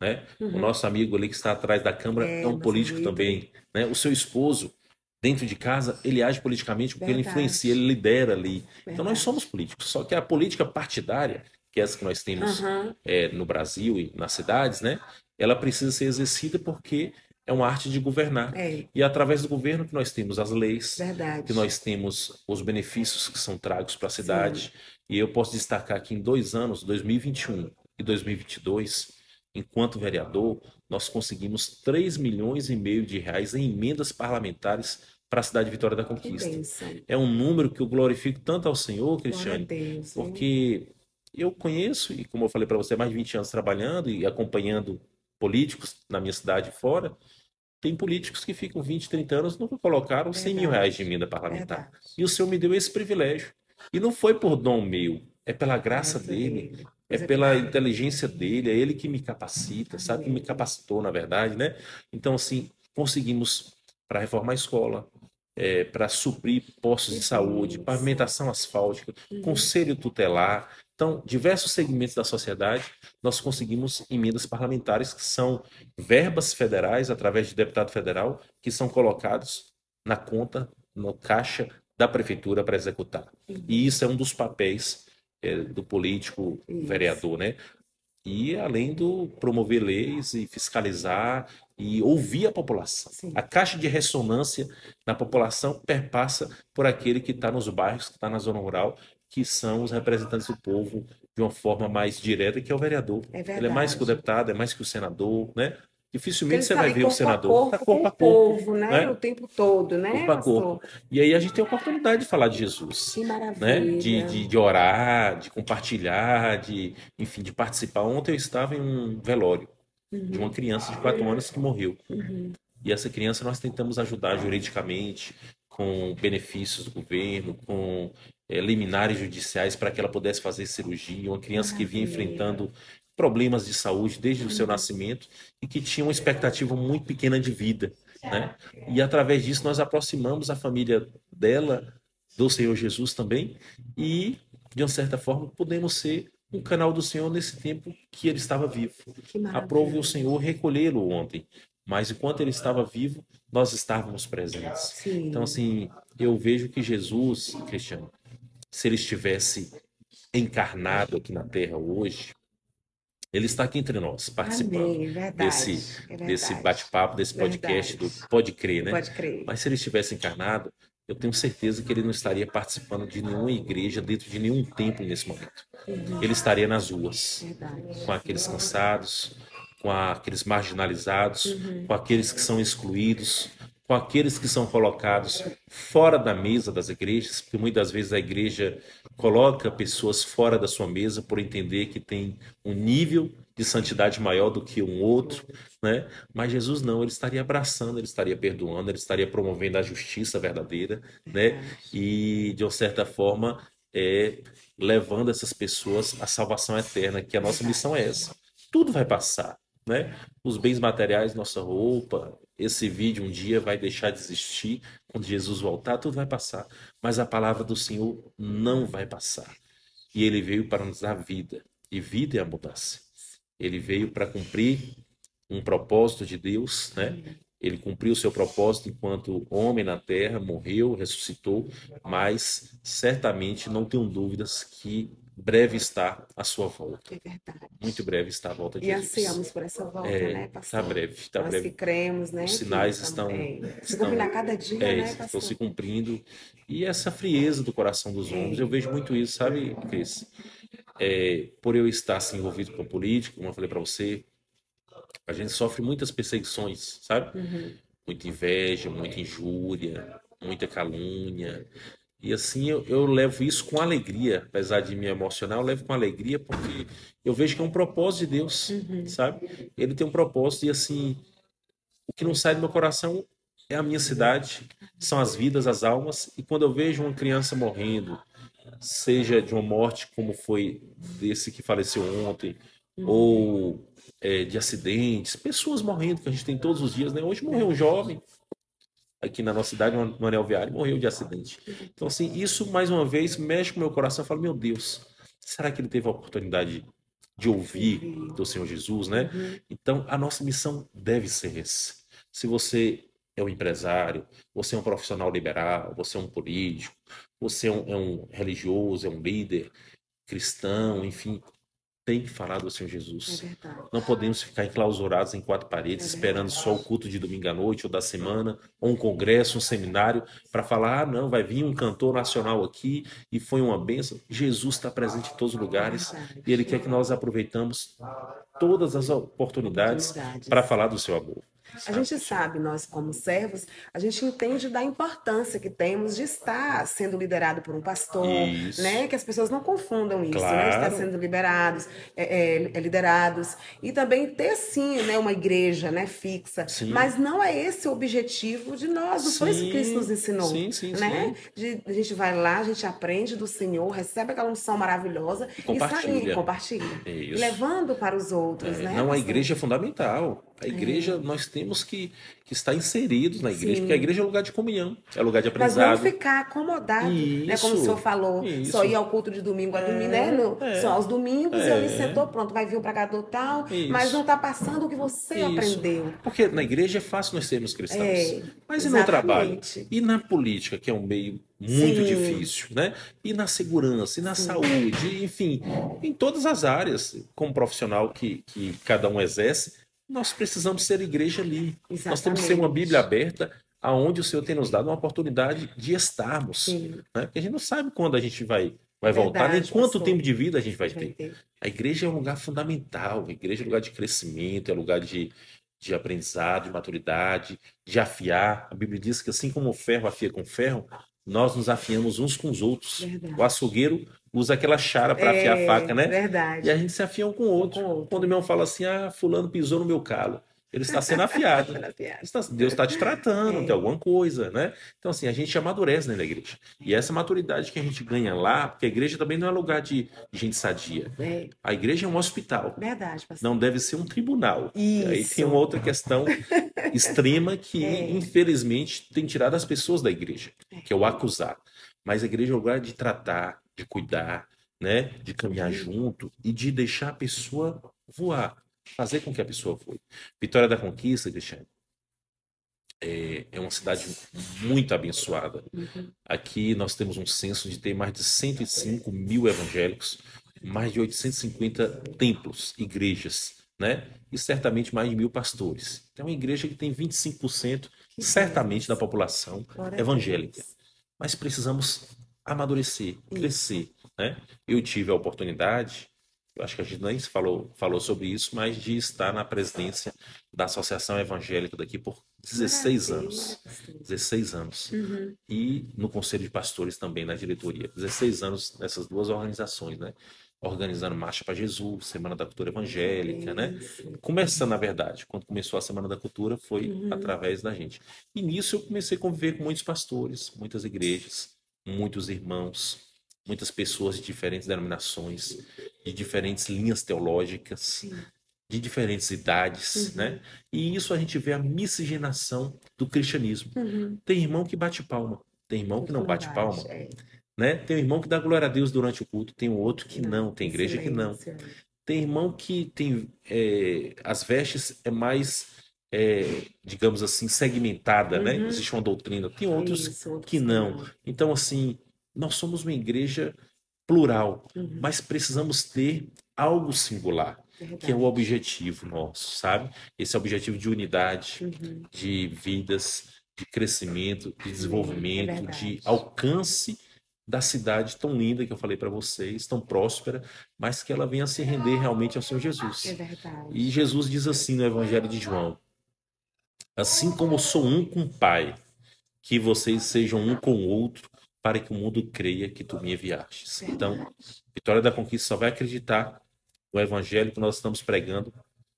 né? O nosso amigo ali que está atrás da câmera é um político também, né? O seu esposo, dentro de casa, ele age politicamente porque ele influencia, ele lidera ali. Então nós somos políticos, só que a política partidária, que é essa que nós temos no Brasil e nas cidades, né? Ela precisa ser exercida porque é uma arte de governar. E através do governo que nós temos as leis, que nós temos os benefícios que são tragos para a cidade. E eu posso destacar que em 2 anos, 2021 e 2022, enquanto vereador, nós conseguimos 3,5 milhões de reais em emendas parlamentares para a cidade de Vitória da Conquista. É um número que eu glorifico tanto ao Senhor, Cristiane, porque eu conheço, e como eu falei para você, mais de 20 anos trabalhando e acompanhando políticos na minha cidade e fora. Tem políticos que ficam 20, 30 anos, nunca colocaram 100 mil reais de emenda parlamentar. E o Senhor me deu esse privilégio. E não foi por dom meu, é pela graça dele, é pela inteligência dele, é ele que me capacita, sabe? Que me capacitou, na verdade, né? Então, assim, conseguimos para reformar a escola, para suprir postos de saúde, Isso. pavimentação asfáltica, conselho tutelar. Então, diversos segmentos da sociedade, nós conseguimos emendas parlamentares que são verbas federais, através de deputado federal, que são colocados na conta, no caixa da prefeitura para executar. E isso é um dos papéis do político Isso. vereador, né? E além do promover leis e fiscalizar e ouvir a população. Sim. A caixa de ressonância na população perpassa por aquele que está nos bairros, que está na zona rural, que são os representantes do povo de uma forma mais direta, que é o vereador. É Ele é mais que o verdade. deputado, é mais que o senador, né? Porque Dificilmente ele você está vai ali ver o corpo a senador. Está corpo corpo com a o corpo, povo, né? né? O tempo todo, né, Corpo a corpo. pastor? E aí a gente tem a oportunidade de falar de Jesus, Que né? maravilha. De orar, de compartilhar, enfim, de participar. Ontem eu estava em um velório de uma criança de 4 anos que morreu. E essa criança nós tentamos ajudar juridicamente, com benefícios do governo, com liminares judiciais para que ela pudesse fazer cirurgia. Uma criança que vinha Maravilha. enfrentando problemas de saúde desde o seu nascimento e que tinha uma expectativa muito pequena de vida, né? E através disso nós aproximamos a família dela do Senhor Jesus também e, de uma certa forma, podemos ser um canal do Senhor nesse tempo que ele estava vivo. Que Aprove o maravilha. Senhor recolhê-lo ontem, mas enquanto ele estava vivo, nós estávamos presentes. Sim. Então, assim, eu vejo que Jesus, Cristiano, se ele estivesse encarnado aqui na Terra hoje, ele está aqui entre nós, participando Amém. Verdade. desse Verdade. bate-papo, desse podcast do Verdade. Pode Crer, né? Pode crer. Mas se ele estivesse encarnado, eu tenho certeza que ele não estaria participando de nenhuma igreja, dentro de nenhum templo nesse momento. Ele estaria nas ruas, Verdade. com aqueles cansados, com aqueles marginalizados, com aqueles que são excluídos, com aqueles que são colocados fora da mesa das igrejas, porque muitas vezes a igreja coloca pessoas fora da sua mesa por entender que tem um nível de santidade maior do que um outro, né? Mas Jesus não, ele estaria abraçando, ele estaria perdoando, ele estaria promovendo a justiça verdadeira, né? E de uma certa forma levando essas pessoas à salvação eterna, que a nossa missão é essa. Tudo vai passar, né? Os bens materiais, nossa roupa, esse vídeo um dia vai deixar de existir, quando Jesus voltar, tudo vai passar. Mas a palavra do Senhor não vai passar. E ele veio para nos dar vida, e vida é abundância. Ele veio para cumprir um propósito de Deus, né? Ele cumpriu o seu propósito enquanto homem na terra, morreu, ressuscitou, mas certamente não tenho dúvidas que breve está a sua volta. É verdade. Muito breve está a volta de E Jesus. ansiamos por essa volta, né, Está pastor? breve, está Nós breve. que cremos, né? Os sinais que estão, se cumprindo a cada dia, né, estão pastor? se cumprindo. E essa frieza do coração dos homens, eu vejo muito isso, sabe, Cris? Por eu estar assim, envolvido com política, como eu falei para você, a gente sofre muitas perseguições, sabe? Muita inveja, muita injúria, muita calúnia. E assim eu levo isso com alegria, apesar de me emocionar, eu levo com alegria porque eu vejo que é um propósito de Deus, sabe? Ele tem um propósito e assim, o que não sai do meu coração é a minha cidade, são as vidas, as almas. E quando eu vejo uma criança morrendo, seja de uma morte como foi desse que faleceu ontem, ou de acidentes, pessoas morrendo que a gente tem todos os dias, né? Hoje morreu um jovem aqui na nossa cidade, no Anel Viário, morreu de acidente. Então, assim, isso mais uma vez mexe com o meu coração. Eu falo, meu Deus, será que ele teve a oportunidade de ouvir do Senhor Jesus, né? Então, a nossa missão deve ser essa. Se você é um empresário, você é um profissional liberal, você é um político, você é um religioso, é um líder cristão, enfim, tem que falar do Senhor Jesus. É verdade. Não podemos ficar enclausurados em 4 paredes, esperando só o culto de domingo à noite ou da semana, ou um congresso, um seminário, para falar, não, vai vir um cantor nacional aqui e foi uma bênção. Jesus está presente em todos os lugares e Ele quer que nós aproveitamos todas as oportunidades para falar do seu amor. A gente sabe, nós como servos, a gente entende da importância que temos de estar sendo liderado por um pastor, Isso. né? Que as pessoas não confundam isso, Claro. né? Estar sendo liderados e também ter sim, né, uma igreja, né, fixa. Sim. Mas não é esse o objetivo de nós, não foi isso que Cristo nos ensinou, Sim, né? A gente vai lá, a gente aprende do Senhor, recebe aquela unção maravilhosa E compartilha. compartilha. Isso. E levando para os outros, né? Não, a pastor? igreja é fundamental. A igreja, nós temos que estar inseridos na igreja, Sim. porque a igreja é lugar de comunhão, é lugar de Mas não aprendizado. ficar acomodado, né? Como o Isso, senhor falou, isso. só ir ao culto de domingo a domingo, né? Só aos domingos e ali sentou, pronto, vai vir um pregador tal, mas Isso. não está passando o que você Isso. aprendeu. Porque na igreja é fácil nós sermos cristãos. É, Mas e no trabalho? exatamente. E na política, que é um meio muito Sim. difícil, né? E na segurança, e na saúde, enfim, em todas as áreas, como profissional que cada um exerce, nós precisamos ser igreja ali. Nós temos que ser uma Exatamente. Bíblia aberta, aonde o Senhor tem nos dado uma oportunidade de estarmos. Sim. Né? Porque a gente não sabe quando a gente vai voltar, nem Verdade, quanto pastor. tempo de vida a gente vai Vai ter. ter. A igreja é um lugar fundamental, a igreja é um lugar de crescimento, é um lugar de aprendizado, de maturidade, de afiar. A Bíblia diz que assim como o ferro afia com ferro, nós nos afiamos uns com os outros. Verdade. O açougueiro usa aquela chara para afiar a faca, né? Verdade. E a gente se afia um com o outro. Com o outro. Quando o irmão fala assim, fulano pisou no meu calo, ele está sendo afiado. Pela piada. Deus está te tratando, É. tem alguma coisa, né? Então, assim, a gente amadurece dentro da igreja. E essa maturidade que a gente ganha lá, porque a igreja também não é lugar de gente sadia. É, A igreja é um hospital. verdade, pastor. Não deve ser um tribunal. E aí Isso. tem uma outra questão extrema que, infelizmente, tem tirado as pessoas da igreja, que é o acusar. Mas a igreja é um lugar de tratar, de cuidar, né? De caminhar junto e de deixar a pessoa voar, fazer com que a pessoa voe. Vitória da Conquista, Cristiane, é uma cidade muito abençoada. Aqui nós temos um censo de ter mais de 105 mil evangélicos, mais de 850 templos, igrejas, né? E certamente mais de 1.000 pastores. Então é uma igreja que tem 25% certamente da população Glória a evangélica. Deus. Mas precisamos amadurecer, crescer, né? Eu tive a oportunidade, eu acho que a gente nem falou sobre isso, mas de estar na presidência da Associação Evangélica daqui por 16 Maravilha, anos. pastor. 16 anos. Uhum. E no Conselho de Pastores também, na diretoria. 16 anos nessas duas organizações, né? Organizando Marcha para Jesus, Semana da Cultura Evangélica, né? Isso. Começando, na verdade, quando começou a Semana da Cultura, foi através da gente. E nisso eu comecei a conviver com muitos pastores, muitas igrejas, muitos irmãos, muitas pessoas de diferentes denominações, de diferentes linhas teológicas, de diferentes idades, né? E isso a gente vê a miscigenação do cristianismo. Tem irmão que bate palma, tem irmão que não bate palma, É. né? Tem um irmão que dá glória a Deus durante o culto, tem um outro que não, tem igreja que não. Silêncio. Tem irmão que tem as vestes é mais, digamos assim, segmentada, né? Existe uma doutrina. Tem outros Isso, outros que não. Então, assim, nós somos uma igreja plural, mas precisamos ter algo singular, que é o objetivo nosso, sabe? Esse é o objetivo de unidade, de vidas, de crescimento, de desenvolvimento, verdade. de alcance da cidade tão linda que eu falei para vocês, tão próspera, mas que ela venha se render realmente ao Senhor Jesus. É verdade. E Jesus diz assim no Evangelho de João: assim como eu sou um com o Pai, que vocês sejam um com o outro, para que o mundo creia que tu me enviastes. Então, Vitória da Conquista só vai acreditar no Evangelho que nós estamos pregando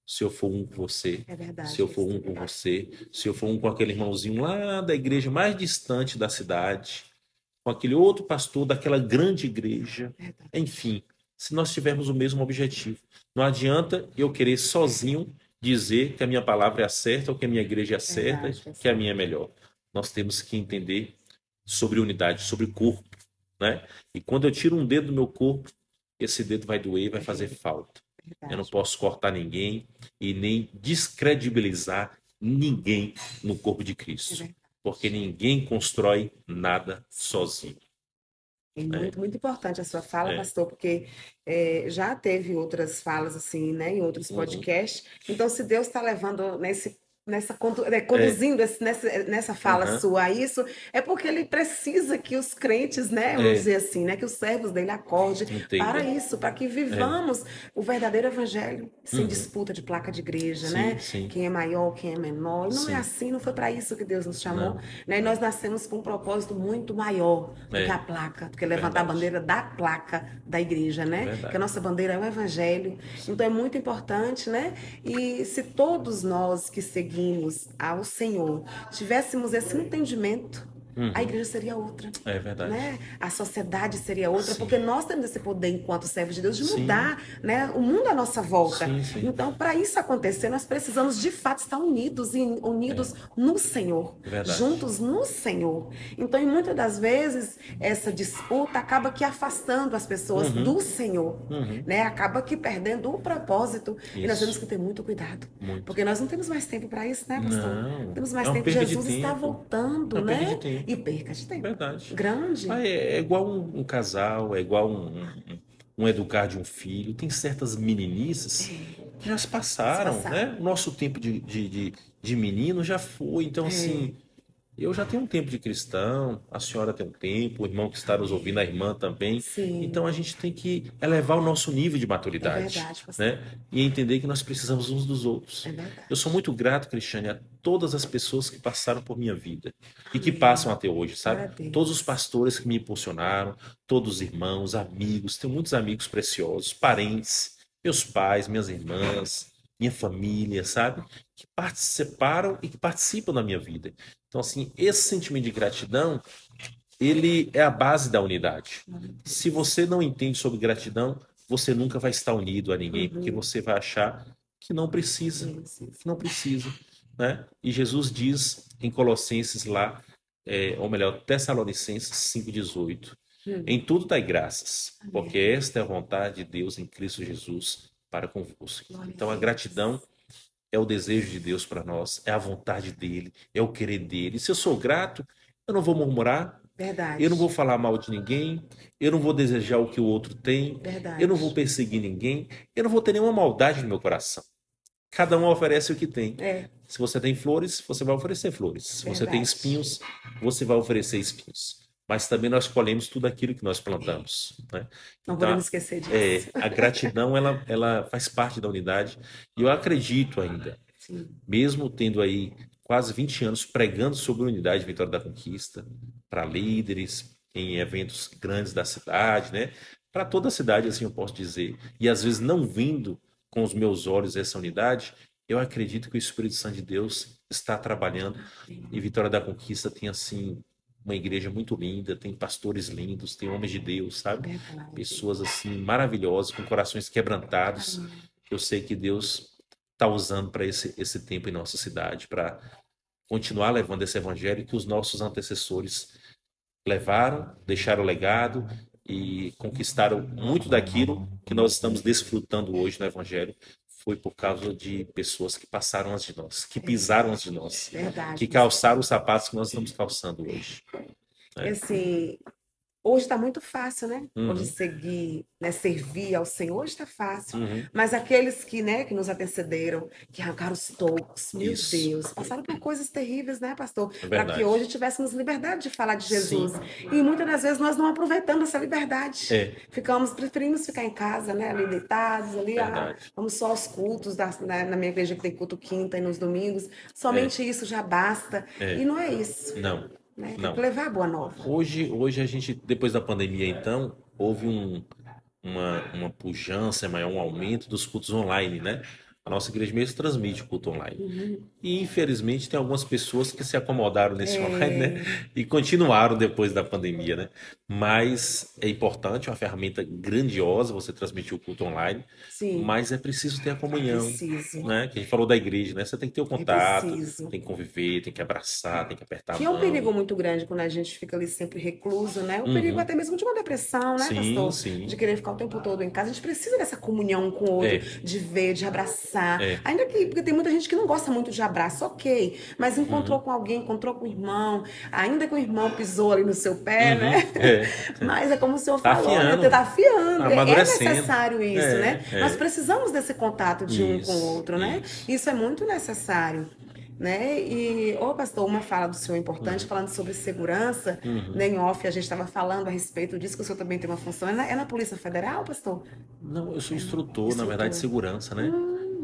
se eu for um com você, É verdade. se eu for um com você, se eu for um com aquele irmãozinho lá da igreja mais distante da cidade, com aquele outro pastor daquela grande igreja, Verdade. enfim, se nós tivermos o mesmo objetivo. Não adianta eu querer sozinho dizer que a minha palavra é a certa ou que a minha igreja é a certa, Verdade, que a minha é melhor. Nós temos que entender sobre unidade, sobre corpo, né? E quando eu tiro um dedo do meu corpo, esse dedo vai doer e vai fazer falta. Eu não posso cortar ninguém e nem descredibilizar ninguém no corpo de Cristo. Porque ninguém constrói nada sozinho. É muito importante a sua fala, É. pastor, porque já teve outras falas assim, né, em outros podcasts. Então, se Deus está levando conduzindo nessa fala Aham. sua a isso, é porque Ele precisa que os crentes, né, vamos dizer assim, né, que os servos dele acordem Entenda. para isso, para que vivamos o verdadeiro evangelho, sem disputa de placa de igreja, Sim, né? sim. Quem é maior, quem é menor. E não Sim. é assim, não foi para isso que Deus nos chamou, Não. né? E nós nascemos com um propósito muito maior do que a placa, do que levantar a Verdade. bandeira da placa da igreja, né? Verdade. Que a nossa bandeira é o evangelho. Então é muito importante, né? E se todos nós que seguimos ao Senhor tivéssemos esse entendimento, a igreja seria outra. É verdade. Né? A sociedade seria outra, Sim. porque nós temos esse poder enquanto servos de Deus de Sim. mudar, né, o mundo à nossa volta. Sim, sim. Então, para isso acontecer, nós precisamos de fato estar unidos e unidos no Senhor, Verdade. juntos no Senhor. Então, e muitas das vezes essa disputa acaba que afastando as pessoas do Senhor, né? Acaba que perdendo o propósito. E nós Isso. temos que ter muito cuidado, Muito. porque nós não temos mais tempo para isso, né, pastor? Não. Temos mais É uma tempo. perda de Jesus está tempo. voltando, É uma perda né? de tempo. E perca de tempo. Verdade. Grande. É igual um casal, é igual um educar de um filho. Tem certas meninices que já se passaram, Se passaram. né? O nosso tempo de menino já foi. Então, assim, eu já tenho um tempo de cristão, a senhora tem um tempo, o irmão que está nos ouvindo, a irmã também. Sim. Então, a gente tem que elevar o nosso nível de É maturidade, verdade, pastor. né? E entender que nós precisamos uns dos outros. É verdade. Eu sou muito grato, Cristiane, a todas as pessoas que passaram por minha vida e que passam até hoje, sabe? Glória a Deus. Todos os pastores que me impulsionaram, todos os irmãos, amigos, tenho muitos amigos preciosos, parentes, meus pais, minhas irmãs, minha família, sabe? Que participaram e que participam da minha vida. Então, assim, esse sentimento de gratidão, ele é a base da unidade. Se você não entende sobre gratidão, você nunca vai estar unido a ninguém, porque você vai achar que não precisa, que não precisa, né? E Jesus diz em Colossenses lá, ou melhor, Tessalonicenses 5,18, em tudo dai graças, porque esta é a vontade de Deus em Cristo Jesus para convosco. Glória a Então a Deus. gratidão é o desejo de Deus para nós, é a vontade dele, é o querer dele. E se eu sou grato, eu não vou murmurar, Verdade. eu não vou falar mal de ninguém, eu não vou desejar o que o outro tem, Verdade. eu não vou perseguir ninguém, eu não vou ter nenhuma maldade no meu coração. Cada um oferece o que tem. É. Se você tem flores, você vai oferecer flores. Se você tem Verdade. espinhos, você vai oferecer espinhos. Mas também nós colhemos tudo aquilo que nós plantamos, né? Não Então, podemos esquecer disso. a gratidão, ela faz parte da unidade. E eu acredito ainda, Sim. mesmo tendo aí quase 20 anos pregando sobre unidade e Vitória da Conquista, para líderes, em eventos grandes da cidade, né? Para toda a cidade, assim eu posso dizer. E às vezes não vindo com os meus olhos essa unidade, eu acredito que o Espírito Santo de Deus está trabalhando. E Vitória da Conquista tem, assim, uma igreja muito linda, tem pastores lindos, tem homens de Deus, sabe? Verdade. Pessoas, assim, maravilhosas, com corações quebrantados. Eu sei que Deus está usando para esse tempo em nossa cidade, para continuar levando esse evangelho que os nossos antecessores levaram, deixaram legado e conquistaram muito daquilo que nós estamos desfrutando hoje no evangelho. Foi por causa de pessoas que passaram antes de nós, que pisaram antes de nós, Verdade. que calçaram os sapatos que nós estamos calçando hoje. E assim, hoje está muito fácil, né? Uhum. Hoje seguir, né, servir ao Senhor, hoje está fácil. Uhum. Mas aqueles que, né, que nos antecederam, que arrancaram os tocos, meu Isso. Deus, passaram por coisas terríveis, né, pastor? É Para verdade. que hoje tivéssemos liberdade de falar de Jesus. Sim. E muitas das vezes nós não aproveitamos essa liberdade. É. Preferimos ficar em casa, né, ali deitados, ali, Verdade. vamos só aos cultos, na minha igreja que tem culto quinta e nos domingos. Somente isso já basta. É. E não é isso. Não, Né? Tem não. que levar a boa nova. Hoje a gente, depois da pandemia, então, houve uma pujança, um aumento dos cultos online, né? A nossa igreja mesmo transmite o culto online. E, infelizmente, tem algumas pessoas que se acomodaram nesse online, né? E continuaram depois da pandemia, né? Mas é importante, é uma ferramenta grandiosa você transmitir o culto online, Sim. mas é preciso ter a comunhão, Preciso. né? Que a gente falou da igreja, né? Você tem que ter o contato, preciso. tem que conviver, tem que abraçar, tem que apertar a Que é um mão. perigo muito grande quando a gente fica ali sempre recluso, né? O perigo até mesmo de uma depressão, né, Sim, pastor? sim. De querer ficar o tempo todo em casa. A gente precisa dessa comunhão um com o outro, É. de ver, de abraçar. É. Ainda que, porque tem muita gente que não gosta muito de abraço, ok. Mas encontrou com alguém, encontrou com o irmão, ainda que o irmão pisou ali no seu pé, né? É. Mas é como o senhor Tá falou, afiando. né? Tá afiando. É Amadurecendo. necessário isso, É, né? é. Nós precisamos desse contato de um com o outro, né? Isso. Isso é muito necessário. Né? E, pastor, uma fala do senhor importante, falando sobre segurança, né, em off, a gente estava falando a respeito disso, que o senhor também tem uma função. É na Polícia Federal, pastor? Não, eu sou instrutor, na verdade, de segurança, né?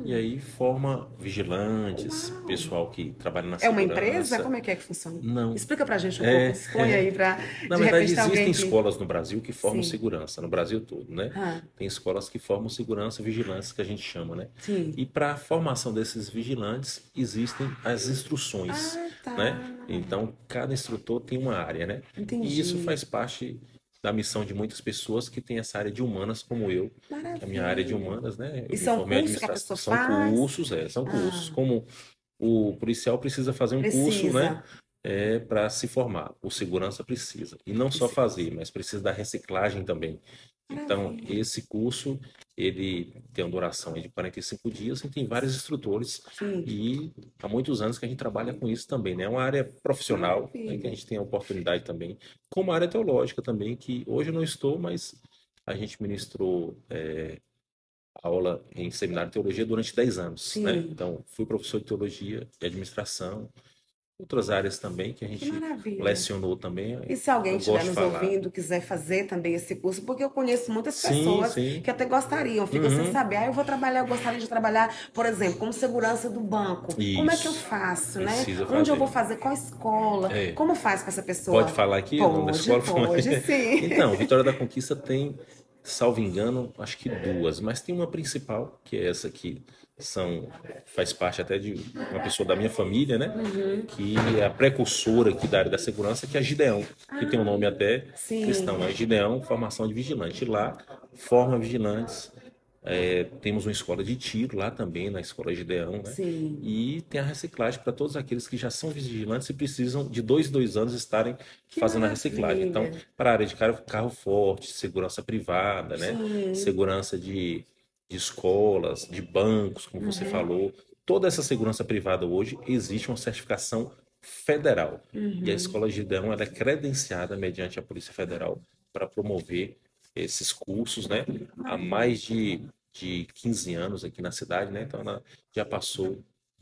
E aí forma vigilantes, pessoal que trabalha na É uma segurança. empresa? Como é que funciona? Não. Explica pra gente um É, pouco, expõe aí pra, Na de verdade, repente, alguém existem que... escolas no Brasil que formam Sim. segurança, no Brasil todo, né? Ah, Tem escolas que formam segurança, vigilantes, que a gente chama, né? sim. E para a formação desses vigilantes, existem as instruções, Ah, tá. né? Então, cada instrutor tem uma área, né? Entendi. E isso faz parte da missão de muitas pessoas que têm essa área de humanas, como eu, que é a minha área de Maravilha. humanas, né? Eu E me são formei em cursos que a administração. pessoa São faz? cursos, são cursos. Ah, Como o policial precisa fazer um curso, né? precisa. Para se formar. O segurança precisa. E não só fazer, mas precisa da reciclagem também. Então, Maravilha. esse curso, ele tem uma duração aí de 45 dias e tem vários instrutores. Sim. E há muitos anos que a gente trabalha com isso também, né? É uma área profissional, né, que a Maravilha. gente tem a oportunidade também. Como a área teológica também, que hoje eu não estou, mas a gente ministrou aula em seminário de teologia durante 10 anos, né? Sim. Então, fui professor de teologia e administração, outras áreas também que a Que gente maravilha. lecionou também. E se alguém Eu estiver gosto de nos falar. ouvindo, quiser fazer também esse curso, porque eu conheço muitas Sim, pessoas sim. que até gostariam, ficam sem Uhum. saber. Ah, eu vou trabalhar, eu gostaria de trabalhar, por exemplo, como segurança do banco. Como é que eu Isso. faço, né? Precisa Onde eu vou fazer. fazer? Qual escola? É. Como faz com essa pessoa? Pode falar aqui o nome da escola? Pode sim. Então, Vitória da Conquista tem, salvo engano, acho que duas, mas tem uma principal, que é essa aqui. Faz parte até de uma pessoa da minha família, né? Que é a precursora aqui da área da segurança, que é a Gideão, que tem um nome até Sim. cristão, é Gideão, formação de vigilante. E lá forma vigilantes. Temos uma escola de tiro lá também, na escola Gideão, né? Sim. E tem a reciclagem para todos aqueles que já são vigilantes e precisam de 2 anos estarem Que fazendo a reciclagem. Então, maravilha. para a área de carro forte, segurança privada, né? Sim. Segurança de escolas, de bancos, como você falou. Toda essa segurança privada hoje existe uma certificação federal. E a Escola Gideão ela é credenciada mediante a Polícia Federal para promover esses cursos, né? Há mais de 15 anos aqui na cidade, né? Então ela já passou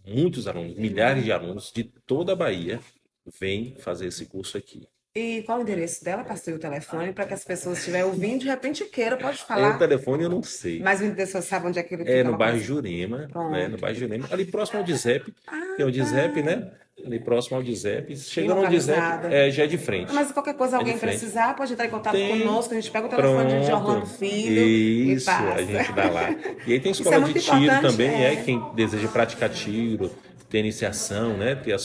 muitos alunos, milhares de alunos de toda a Bahia vêm fazer esse curso aqui. E qual o endereço dela? Passei o telefone para que as pessoas estiverem ouvindo, de repente queiram, pode O falar. telefone eu não sei. Mas o endereço, você sabe onde é que ele fica? É no uma bairro coisa? Jurema, né? Pronto. No bairro Jurema, ali próximo ao DISEP. Ah, Tem o DISEP, tá. né? Ali próximo ao DISEP. Chegando ao Localizada. DISEP, já é de frente. Mas qualquer coisa, É de alguém frente. precisar, pode entrar em contato Tem. conosco. A gente pega o telefone de Orlando Pronto. Filho e Isso, a passa. gente dá lá. E aí tem Isso escola é de muito tiro importante, também, quem deseja praticar tiro, ter iniciação, né? Ter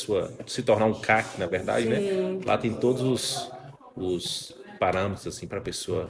se tornar um CAC, na verdade, né? Lá tem todos os parâmetros, assim, para a pessoa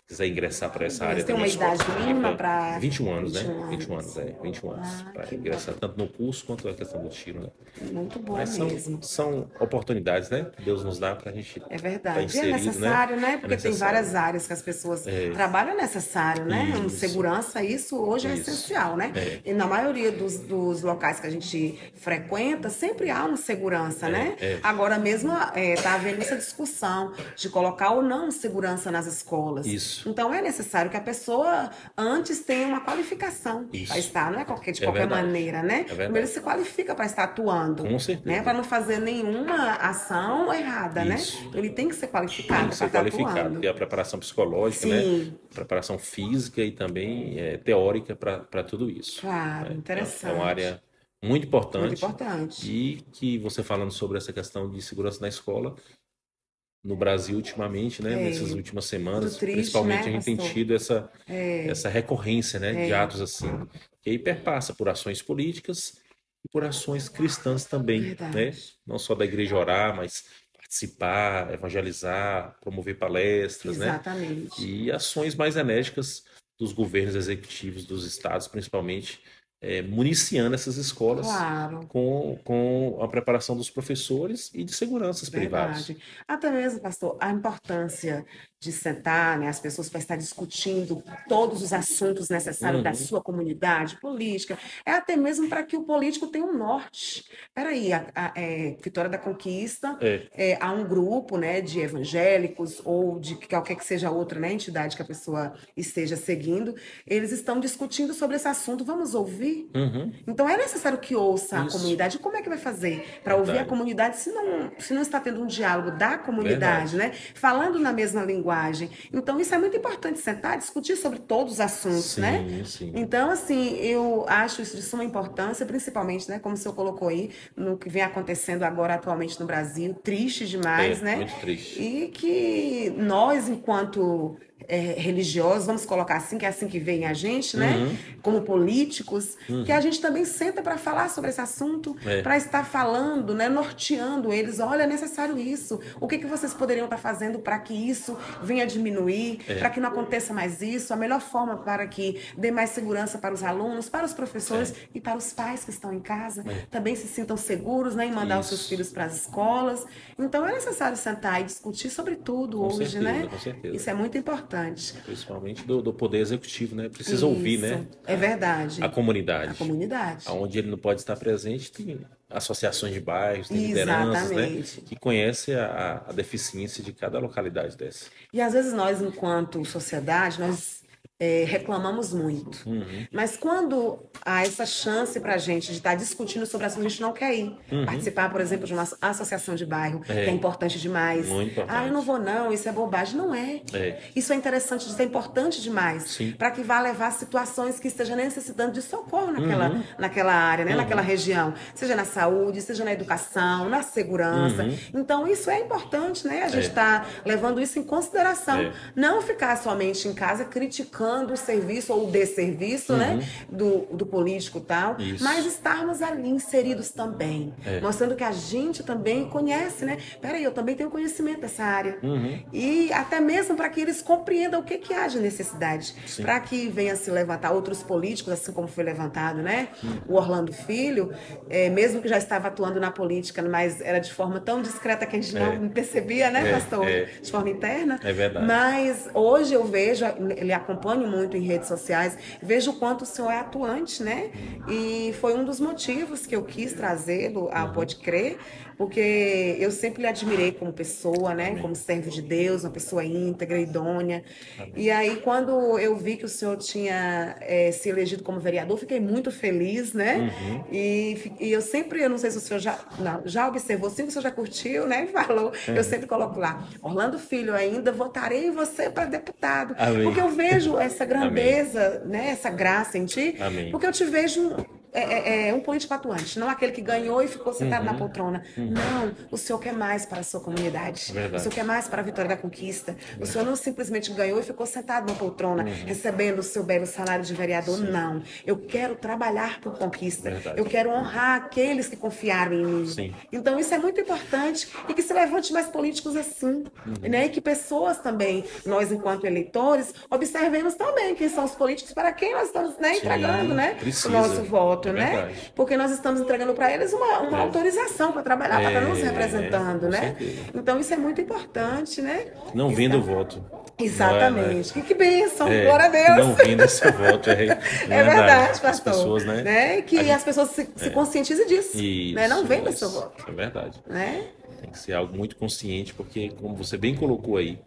quiser ingressar para essa área. Mas tem uma também, idade esportiva. mínima para 21 anos, 21 né? 21 anos. anos, 21 anos. Ah, Para que ingressar tanto no curso quanto a questão do tiro, né? Muito bom Mas mesmo. são oportunidades, né? Que Deus nos dá para a gente É estar verdade. E é inserido, necessário, né? Porque tem necessário. várias áreas que as pessoas trabalham necessário, né? Isso. Segurança, isso hoje é Isso. essencial, né? E na maioria dos locais que a gente frequenta, sempre há uma segurança, né? Agora mesmo está havendo essa discussão de colocar ou não segurança nas escolas. Isso. Então é necessário que a pessoa antes tenha uma qualificação Isso. para estar, não é de É qualquer verdade. maneira, né? verdade. Primeiro se qualifica para estar atuando. Com certeza. Né? Para não fazer nenhuma ação errada, Isso. né? Ele tem que ser Tem qualificado que para ser estar qualificado. atuando. Ter a preparação psicológica, Sim. né? Preparação física e também teórica para tudo isso. Claro, né? interessante. É uma área muito importante. Muito importante. E que você falando sobre essa questão de segurança na escola, no Brasil ultimamente, né? Nessas últimas semanas, Muito triste, principalmente né, a gente tem pastor? tido essa recorrência, né? De atos assim, que aí perpassa por ações políticas e por ações cristãs também, Verdade. né? Não só da igreja orar, mas participar, evangelizar, promover palestras, né? Exatamente. E ações mais enérgicas dos governos executivos dos estados, principalmente, municiando essas escolas Claro. com a preparação dos professores e de seguranças privadas. Verdade. Até mesmo, pastor, a importância de sentar, né, as pessoas para estar discutindo todos os assuntos necessários da sua comunidade, política, é até mesmo para que o político tenha um norte. Peraí, Vitória da Conquista, há um grupo, né, de evangélicos ou de qualquer que seja outra, né, entidade que a pessoa esteja seguindo, eles estão discutindo sobre esse assunto, vamos ouvir? Então é necessário que ouça a Isso. comunidade. Como é que vai fazer para ouvir a Verdade. comunidade se não está tendo um diálogo da comunidade, né? Falando na mesma linguagem, linguagem. Então, isso é muito importante, sentar e discutir sobre todos os assuntos, né? Sim, sim. Então, assim, eu acho isso de suma importância, principalmente, né, como o senhor colocou aí, no que vem acontecendo agora atualmente no Brasil, triste demais, né? Muito triste. E que nós, enquanto religiosos, vamos colocar assim, que é assim que veem a gente, né? Como políticos, que a gente também senta para falar sobre esse assunto, para estar falando, né? Norteando eles. Olha, é necessário isso. O que vocês poderiam estar fazendo para que isso venha diminuir, para que não aconteça mais isso? A melhor forma para que dê mais segurança para os alunos, para os professores e para os pais que estão em casa, também se sintam seguros, né? Em mandar os seus filhos para as escolas. Então, é necessário sentar e discutir sobre tudo hoje, né? Com certeza. Isso é muito importante. Principalmente do poder executivo, né? Precisa ouvir, né? É verdade. A comunidade. A comunidade. Onde ele não pode estar presente, tem associações de bairros, tem lideranças, né? Que conhecem a deficiência de cada localidade dessa. E às vezes nós, enquanto sociedade, nós reclamamos muito. Mas quando há essa chance para a gente de estar discutindo sobre assuntos, a gente não quer ir. Participar, por exemplo, de uma associação de bairro, que é importante demais. Muito importante. Ah, eu não vou não, isso é bobagem. Não é. Isso é interessante, isso é importante demais. Para que vá levar situações que estejam necessitando de socorro naquela área, né? Naquela região. Seja na saúde, seja na educação, na segurança. Então, isso é importante, né? A gente está levando isso em consideração. Não ficar somente em casa criticando o serviço ou o desserviço, né, do político e tal, mas estarmos ali inseridos também, mostrando que a gente também conhece, né? Peraí, eu também tenho conhecimento dessa área. E até mesmo para que eles compreendam o que há de necessidade, para que venha se levantar outros políticos, assim como foi levantado, né? O Orlando Filho, mesmo que já estava atuando na política, mas era de forma tão discreta que a gente não percebia, né, pastor? De forma interna. É verdade. Mas hoje eu vejo, ele acompanha muito em redes sociais, vejo o quanto o senhor é atuante, né? E foi um dos motivos que eu quis trazê-lo ao Pode Crer, porque eu sempre lhe admirei como pessoa, né? Como servo de Deus, uma pessoa íntegra, idônea. E aí, quando eu vi que o senhor tinha se elegido como vereador, fiquei muito feliz, né? E eu sempre, eu não sei se o senhor já observou, sim, o senhor já curtiu, né? Falou, eu sempre coloco lá, Orlando Filho, ainda votarei em você para deputado. Amém. Porque eu vejo essa grandeza, né? Essa graça em ti, porque eu te vejo um político atuante, não aquele que ganhou e ficou sentado na poltrona. Não, o senhor quer mais para a sua comunidade. O senhor quer mais para a vitória da conquista. O senhor não simplesmente ganhou e ficou sentado na poltrona, recebendo o seu belo salário de vereador. Não, eu quero trabalhar por conquista. Eu quero honrar aqueles que confiaram em mim. Então isso é muito importante e que se levante mais políticos assim, né? E que pessoas também, nós enquanto eleitores, observemos também quem são os políticos para quem nós estamos, né, entregando, né, o nosso voto. Né? Porque nós estamos entregando para eles uma autorização para trabalhar, para estar nos representando, né? Certeza. Então isso é muito importante, né? Não vindo o voto. Exatamente. Que bênção, glória a Deus. Não vindo esse voto. É verdade, pastor. As pessoas, né? Que as pessoas se conscientizem disso. Isso, né? Não vendo o seu voto. É verdade. Né? Tem que ser algo muito consciente, porque, como você bem colocou aí,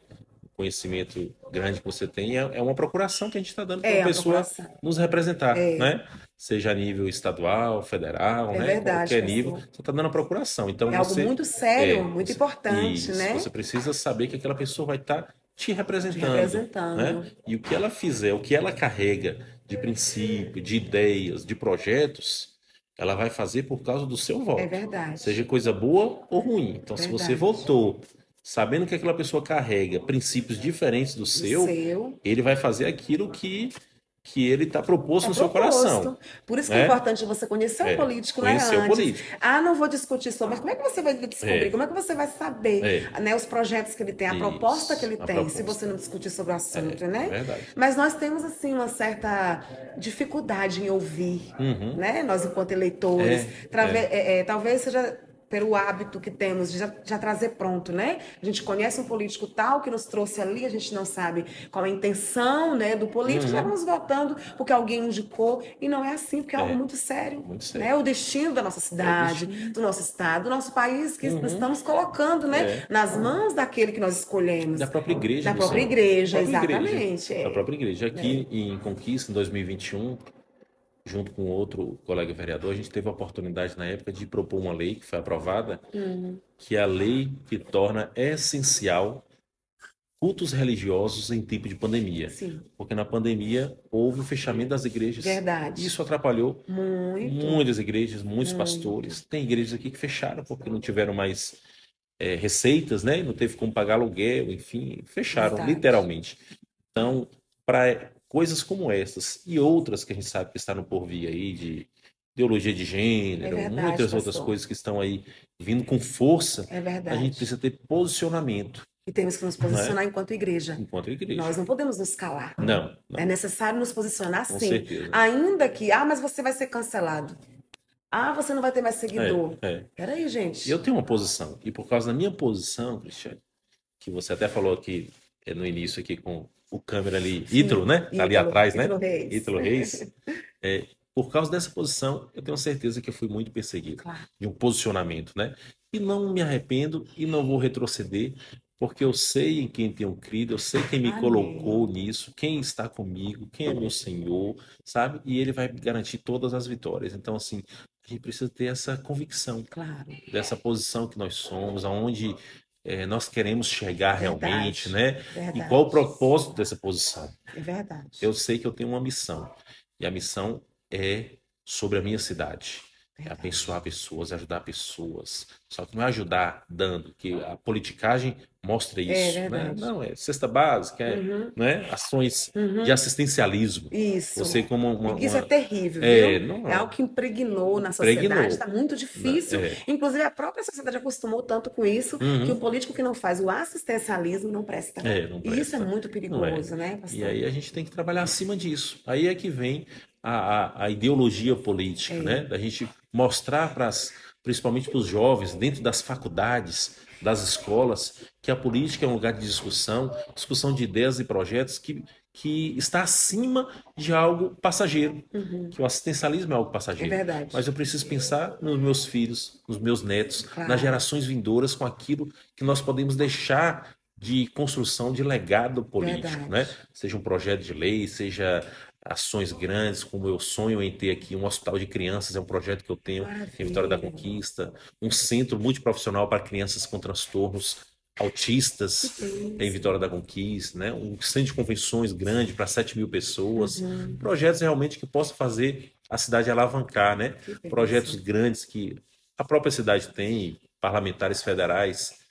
conhecimento grande que você tem é uma procuração que a gente está dando para uma pessoa nos representar, né? Seja a nível estadual, federal, né? Verdade, qualquer nível, você está dando a procuração. Então, algo muito sério, muito importante, isso, né? Você precisa saber que aquela pessoa vai estar te representando. Né? E o que ela fizer, o que ela carrega de princípio, de ideias, de projetos, ela vai fazer por causa do seu voto. É verdade. Seja coisa boa ou ruim. Então, se você votou sabendo que aquela pessoa carrega princípios diferentes do seu, ele vai fazer aquilo que ele está proposto no seu coração. Por isso que é importante você conhecer o político, conhecer né? o político. Não vou discutir sobre, mas como é que você vai descobrir? Como é que você vai saber né, os projetos que ele tem, a proposta que ele tem, se você não discutir sobre o assunto, né? Verdade. Mas nós temos, assim, uma certa dificuldade em ouvir, né? Nós, enquanto eleitores, talvez seja pelo hábito que temos de já trazer pronto, né? A gente conhece um político tal que nos trouxe ali, a gente não sabe qual é a intenção, né, do político, já vamos votando porque alguém indicou, e não é assim, porque é algo muito sério. Né? O destino da nossa cidade, do nosso estado, do nosso país, que estamos colocando, né, nas mãos daquele que nós escolhemos. Da própria igreja. Da própria igreja, exatamente. Da própria igreja. Aqui em Conquista, em 2021, junto com outro colega vereador, a gente teve a oportunidade na época de propor uma lei que foi aprovada, que é a lei que torna essencial cultos religiosos em tempo de pandemia. Sim, Porque na pandemia houve o fechamento das igrejas. verdade. Isso atrapalhou Muito, muitas igrejas, muitos muito. pastores. Tem igrejas aqui que fecharam porque não tiveram mais receitas, né? Não teve como pagar aluguel, enfim, fecharam Verdade. literalmente. Então, para coisas como essas e outras que a gente sabe que está no porvir aí, de ideologia de É gênero, verdade, muitas outras pastor. coisas que estão aí vindo com força, É a gente verdade. precisa ter posicionamento, E temos que nos não é? posicionar enquanto igreja. Enquanto igreja. Nós não podemos nos calar. Não, É não, necessário nos posicionar com sim. certeza. Ainda que, mas você vai ser cancelado. Você não vai ter mais seguidor. É. Peraí, gente. Eu tenho uma posição, e por causa da minha posição, Cristiane, que você até falou aqui no início aqui com o câmera ali, Sim, Ítalo, né? Tá ali Ítalo, atrás, né? Ítalo Reis. Ítalo Reis. Por causa dessa posição, eu tenho certeza que eu fui muito perseguido, Claro, de um posicionamento, né? E não me arrependo e não vou retroceder, porque eu sei em quem tenho crido, eu sei quem me amém. colocou nisso, quem está comigo, quem é meu Senhor, sabe? E Ele vai garantir todas as vitórias. Então, assim, a gente precisa ter essa convicção Claro. dessa posição que nós somos, aonde nós queremos chegar realmente, Verdade, né? E verdade. qual o propósito dessa posição? É verdade. Eu sei que eu tenho uma missão, e a missão é sobre a minha cidade. É Verdade. abençoar pessoas, ajudar pessoas. Só que não é ajudar dando, que a politicagem mostra isso, né? verdade. Não, é cesta básica, Uhum, né? Ações uhum. de assistencialismo. Isso. Você como E que isso é terrível, viu? não, É algo que impregnou na impregnou, sociedade, está muito né? difícil. Inclusive, a própria sociedade acostumou tanto com isso que o Uhum. político que não faz o assistencialismo não presta. Não E isso é presta. muito Não é. perigoso, né, E pastor? aí a gente tem que trabalhar acima disso. Aí é que vem a ideologia política, né? Da gente mostrar principalmente para os jovens, dentro das faculdades, das escolas, que a política é um lugar de discussão de ideias e projetos que está acima de algo passageiro, que o assistencialismo é algo É passageiro. verdade. Mas eu preciso pensar nos meus filhos, nos meus netos, Claro. nas gerações vindouras, com aquilo que nós podemos deixar de construção de legado político, né? Verdade. Seja um projeto de lei, seja ações grandes, como eu sonho em ter aqui um hospital de crianças, é um projeto que eu tenho em Vitória da Maravilha. Conquista, um centro multiprofissional para crianças com transtornos autistas em Vitória da Conquista, né? Um centro de convenções grande para 7.000 pessoas, projetos realmente que possam fazer a cidade alavancar, né? Que bênção. Projetos grandes que a própria cidade tem, parlamentares federais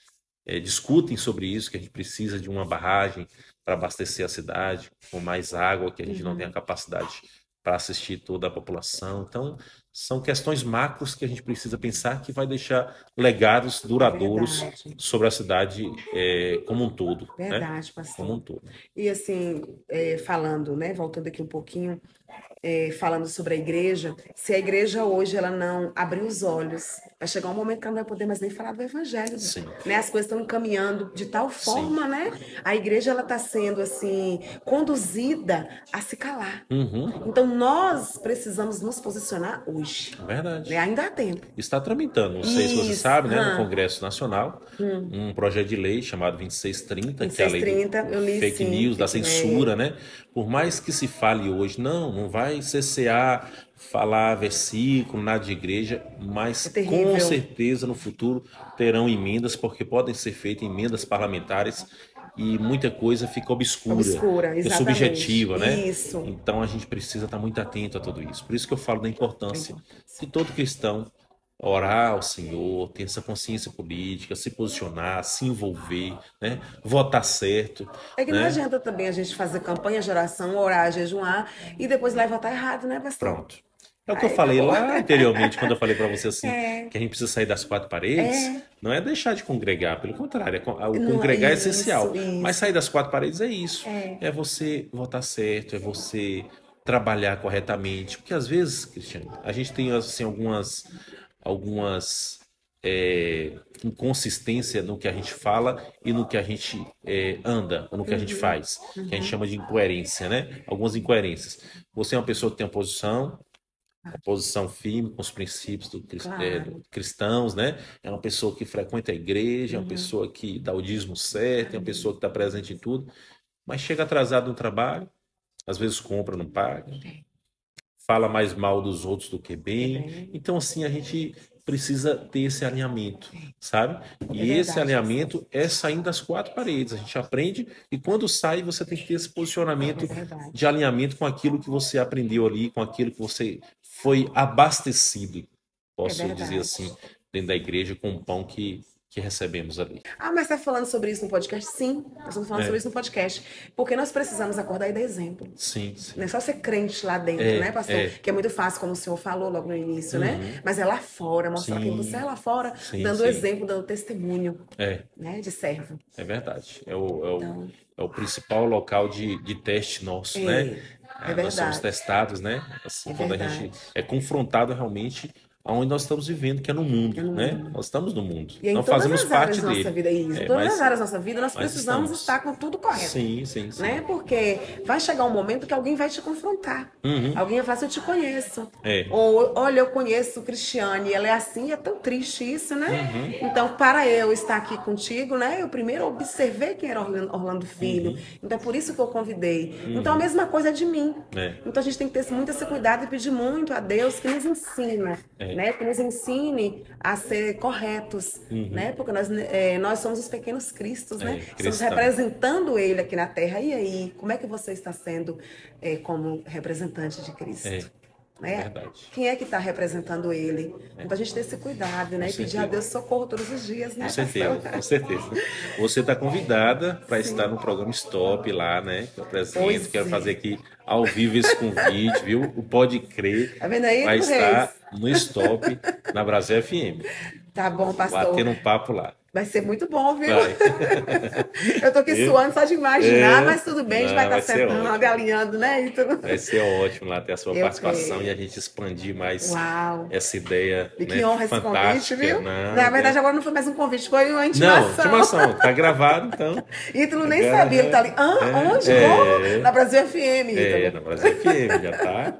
discutem sobre isso, que a gente precisa de uma barragem para abastecer a cidade, com mais água, que a gente não tem a capacidade para assistir toda a população. Então, são questões macros que a gente precisa pensar que vai deixar legados duradouros Verdade. sobre a cidade como um todo, né? Verdade, Como um pastor. todo. E assim, falando, né, voltando aqui um pouquinho, falando sobre a igreja, se a igreja hoje ela não abrir os olhos, vai chegar um momento que ela não vai poder mais nem falar do evangelho, Sim. né? As coisas estão encaminhando de tal forma, né? A igreja ela está sendo assim conduzida a se calar. Uhum, Então nós precisamos nos posicionar hoje, verdade. né? Ainda há tempo. Está tramitando, não sei se você Isso. sabe, né, no Congresso Nacional, um projeto de lei chamado 2630, que é a lei 2630, eu li fake sim, news, da fake censura, né? Por mais que se fale hoje, não vai cessear falar versículo, nada de igreja, mas É terrível. com certeza no futuro terão emendas, porque podem ser feitas emendas parlamentares e muita coisa fica obscura, Obscura, fica exatamente. subjetiva, né? Isso. Então a gente precisa estar muito atento a tudo isso. Por isso que eu falo da importância de todo cristão orar ao Senhor, ter essa consciência política, se posicionar, se envolver, né? Votar certo, É que não né? adianta também a gente fazer campanha de oração, orar, jejuar e depois lá votar errado, né, pastor? Pronto. É o que eu Aí falei acabou. lá anteriormente, quando eu falei para você assim, É. que a gente precisa sair das quatro paredes, não é deixar de congregar, pelo contrário, o Não, congregar é isso, essencial, mas isso. sair das quatro paredes é isso, é você votar certo, é você trabalhar corretamente, porque às vezes, Cristiano, a gente tem assim algumas inconsistência no que a gente fala e no que a gente anda, ou no que a gente faz, que a gente chama de incoerência, né? Algumas incoerências. Você é uma pessoa que tem uma posição firme com os princípios Claro. cristãos, né? É uma pessoa que frequenta a igreja, é uma pessoa que dá o dízimo certo, é uma pessoa que está presente em tudo, mas chega atrasado no trabalho, às vezes compra, não paga, fala mais mal dos outros do que bem. Então, assim, a gente precisa ter esse alinhamento, sabe? E É esse verdade, alinhamento é saindo das quatro paredes. A gente aprende e quando sai, você tem que ter esse posicionamento É verdade. de alinhamento com aquilo que você aprendeu ali, com aquilo que você foi abastecido, É posso dizer verdade. assim, dentro da igreja, com o pão que recebemos ali. Ah, mas está falando sobre isso no podcast? Sim, nós estamos falando sobre É, isso no podcast. Porque nós precisamos acordar e dar exemplo. sim, sim. Não é só ser crente lá dentro, né, pastor? É, Que é muito fácil, como o senhor falou logo no início, né? uhum, Mas é lá fora, mostrar quem você é sim, lá fora, sim, dando sim. exemplo, dando testemunho, É, né, de servo. é verdade. Então, É o principal local de teste nosso, né? é Nós somos verdade. testados, né? Assim, É quando a verdade. gente é confrontado realmente aonde nós estamos vivendo, que é no mundo, É no né? mundo. Nós estamos no mundo. E em Não todas fazemos as áreas parte da nossa dele. vida, isso. Em É, todas as mas, áreas da nossa vida, nós mas precisamos estamos. estar com tudo correto. Sim, sim, sim. Né? Porque vai chegar um momento que alguém vai te confrontar. Uhum. Alguém vai falar assim, eu te conheço. É. Ou, olha, eu conheço Cristiane, ela é assim, é tão triste isso, né? Uhum. Então, para eu estar aqui contigo, né? Eu primeiro observei quem era Orlando Filho. Então, é por isso que eu convidei. Então, a mesma coisa é de mim. É. Então, a gente tem que ter muito esse cuidado e pedir muito a Deus que nos ensina, né? Que nos ensine a ser corretos, né? Porque nós somos os pequenos cristos, né? Estamos cristão. representando Ele aqui na Terra. E aí, como é que você está sendo como representante de Cristo? Né? Verdade. Quem é que está representando Ele? Então a gente tem esse cuidado, né? E pedir a Deus socorro todos os dias, né? Com certeza, com certeza. Você está convidada para estar no programa Stop lá, né? Que eu apresento, Pois quero é. fazer aqui ao vivo esse convite, viu? O Pode Crer Tá vendo aí, vai Reis? estar no Stop na Brasil FM, Tá bom, pastor. batendo um papo lá. Vai ser muito bom, viu? Vai. Eu tô aqui suando só de imaginar, É. mas tudo bem, a gente Não, vai vai estar ser sentando, ótimo. alinhando, né? E tudo. Vai ser ótimo lá ter a sua Eu participação creio. e a gente expandir mais Uau! essa ideia, E que né, honra esse convite, fantástica. viu? Não, Na verdade, agora não foi mais um convite, foi uma não, intimação. intimação, tá gravado então. Ítalo nem Agora, sabia, ele tá ali. Onde? Como? Na Brasil FM, Ítalo. Na Brasil FM, já tá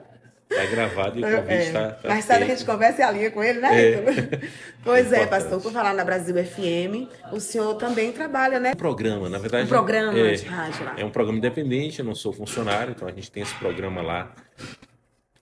gravado e o convite tá Mais tarde a feito. gente conversa e alinha com ele, né, Ítalo? Pois é, Importante. pastor, por falar na Brasil FM, o senhor também trabalha, né? Programa, na verdade. Um programa de rádio lá. É um programa independente, eu não sou funcionário, então a gente tem esse programa lá.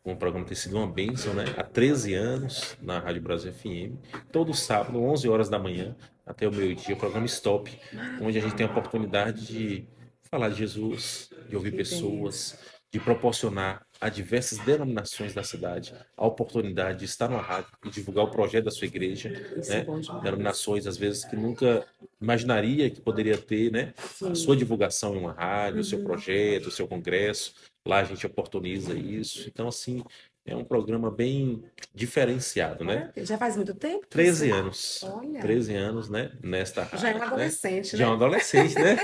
O programa tem sido uma bênção, né? Há 13 anos na Rádio Brasil FM, todo sábado, 11 horas da manhã até o meio-dia, o programa Stop, onde a gente tem a oportunidade de falar de Jesus, de ouvir pessoas, de proporcionar a diversas denominações da cidade a oportunidade de estar na rádio e divulgar o projeto da sua igreja, Isso né? é bom demais. Denominações, às vezes, que nunca imaginaria que poderia ter, né? A sua divulgação em uma rádio, o seu projeto, o seu congresso. Lá a gente oportuniza isso. Então, assim, é um programa bem diferenciado, né? Já faz muito tempo? 13 anos. Olha. 13 anos, né? Nesta rádio. Já é um né? adolescente, Já é um né? adolescente, né?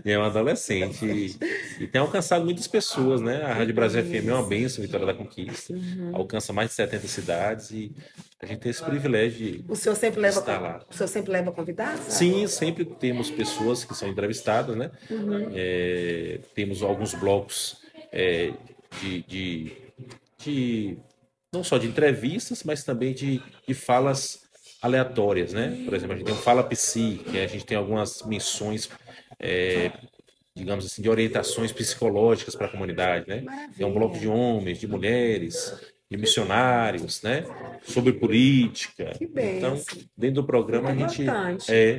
Já é um adolescente. E tem alcançado muitas pessoas, né? A Rádio Brasil FM é uma bênção, Vitória da Conquista. Alcança mais de 70 cidades e a gente tem esse privilégio de O senhor sempre leva, estar lá. o senhor sempre leva convidados? Sim, sempre temos pessoas que são entrevistadas, né? Temos alguns blocos de não só de entrevistas, mas também de falas aleatórias, né? Por exemplo, a gente tem um Fala Psi, que a gente tem algumas menções, digamos assim, de orientações psicológicas para a comunidade, né? Tem um bloco de homens, de mulheres, de missionários, né? Sobre política. Que bênção. Então, dentro do programa Muito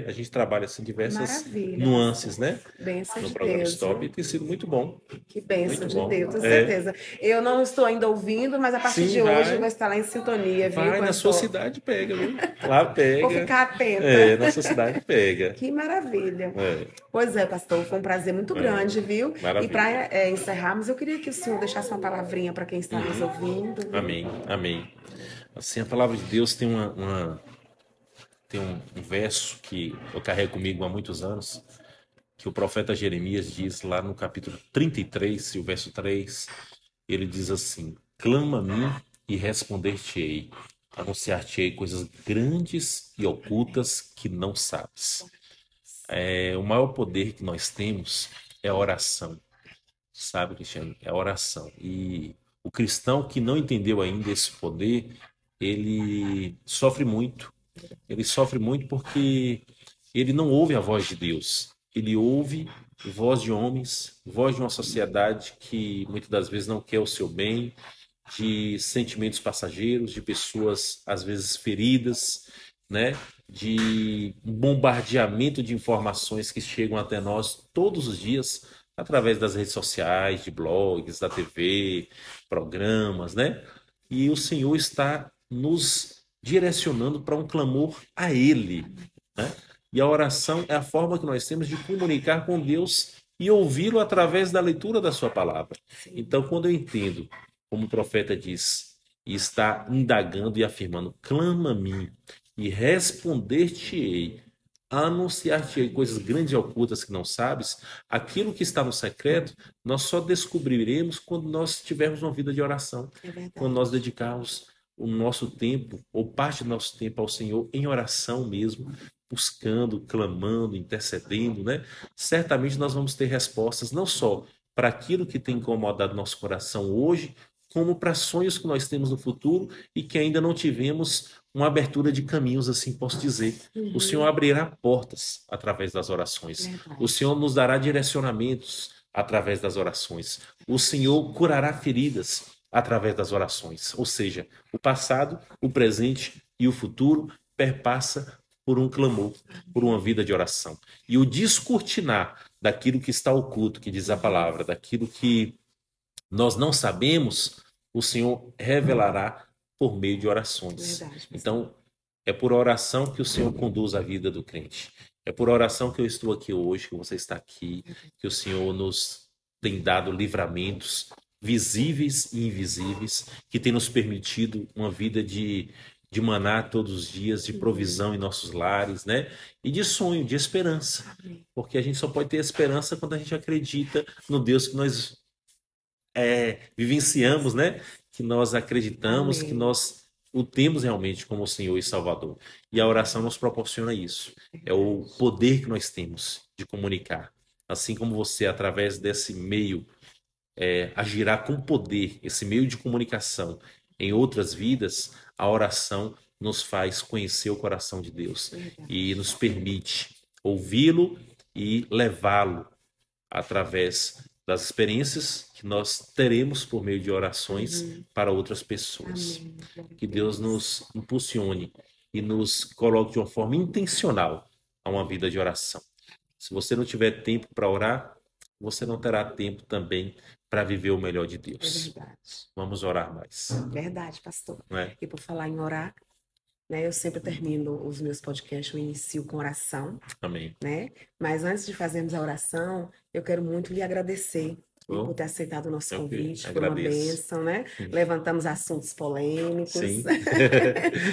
a gente trabalha assim diversas Maravilha. nuances, né? Bênção No de programa Deus. Stop e tem sido muito bom. Que bênção Muito de bom. Deus, com É. certeza. Eu não estou ainda ouvindo, mas a partir Sim, de vai. hoje eu vou estar lá em sintonia, viu? Vai na sua cidade pega, viu? Lá pega. Vou ficar atenta. Na sua cidade pega. Que maravilha. É. Pois é, pastor, foi um prazer muito grande, viu? Maravilha. E para encerrarmos, eu queria que o senhor deixasse uma palavrinha para quem está nos ouvindo. Amém, amém. Assim, a palavra de Deus tem tem um verso que eu carrego comigo há muitos anos, que o profeta Jeremias diz lá no capítulo 33, e o verso 3, ele diz assim: clama a mim e responder-te-ei, anunciar-te-ei coisas grandes e ocultas que não sabes. O maior poder que nós temos é a oração, sabe, Cristiano? É a oração. E o cristão que não entendeu ainda esse poder, ele sofre muito. Ele sofre muito porque ele não ouve a voz de Deus. Ele ouve voz de homens, voz de uma sociedade que muitas das vezes não quer o seu bem, de sentimentos passageiros, de pessoas às vezes feridas, né? De um bombardeamento de informações que chegam até nós todos os dias através das redes sociais, de blogs, da TV, programas, né? E o Senhor está nos direcionando para um clamor a Ele, né? E a oração é a forma que nós temos de comunicar com Deus e ouvi-lo através da leitura da sua palavra. Então, quando eu entendo, como o profeta diz, e está indagando e afirmando, clama a mim e responder-te-ei, anunciar-te-ei coisas grandes e ocultas que não sabes, aquilo que está no secreto, nós só descobriremos quando nós tivermos uma vida de oração, quando nós dedicarmos o nosso tempo, ou parte do nosso tempo ao Senhor em oração mesmo, buscando, clamando, intercedendo, né? Certamente nós vamos ter respostas não só para aquilo que tem incomodado nosso coração hoje, como para sonhos que nós temos no futuro e que ainda não tivemos uma abertura de caminhos, assim posso dizer. O Senhor abrirá portas através das orações. O Senhor nos dará direcionamentos através das orações. O Senhor curará feridas através das orações. Ou seja, o passado, o presente e o futuro perpassa por um clamor, por uma vida de oração. E o descortinar daquilo que está oculto, que diz a palavra, daquilo que nós não sabemos, o Senhor revelará por meio de orações. Então, é por oração que o Senhor conduz a vida do crente. É por oração que eu estou aqui hoje, que você está aqui, que o Senhor nos tem dado livramentos visíveis e invisíveis, que tem nos permitido uma vida de maná todos os dias, de provisão em nossos lares, né? E de sonho, de esperança. Porque a gente só pode ter esperança quando a gente acredita no Deus que nós vivenciamos, né? Que nós acreditamos, que nós o temos realmente como Senhor e Salvador. E a oração nos proporciona isso. É o poder que nós temos de comunicar. Assim como você, através desse meio, agirá com poder, esse meio de comunicação em outras vidas, a oração nos faz conhecer o coração de Deus e nos permite ouvi-lo e levá-lo através das experiências que nós teremos por meio de orações para outras pessoas. Que Deus nos impulsione e nos coloque de uma forma intencional a uma vida de oração. Se você não tiver tempo para orar, você não terá tempo também para viver o melhor de Deus. É verdade. Vamos orar mais. Verdade, pastor. Não é? E por falar em orar, né, eu sempre termino os meus podcasts, eu inicio com oração, Amém. né? Mas antes de fazermos a oração, eu quero muito lhe agradecer por ter aceitado o nosso convite, foi uma bênção, né? Levantamos assuntos polêmicos. Sim.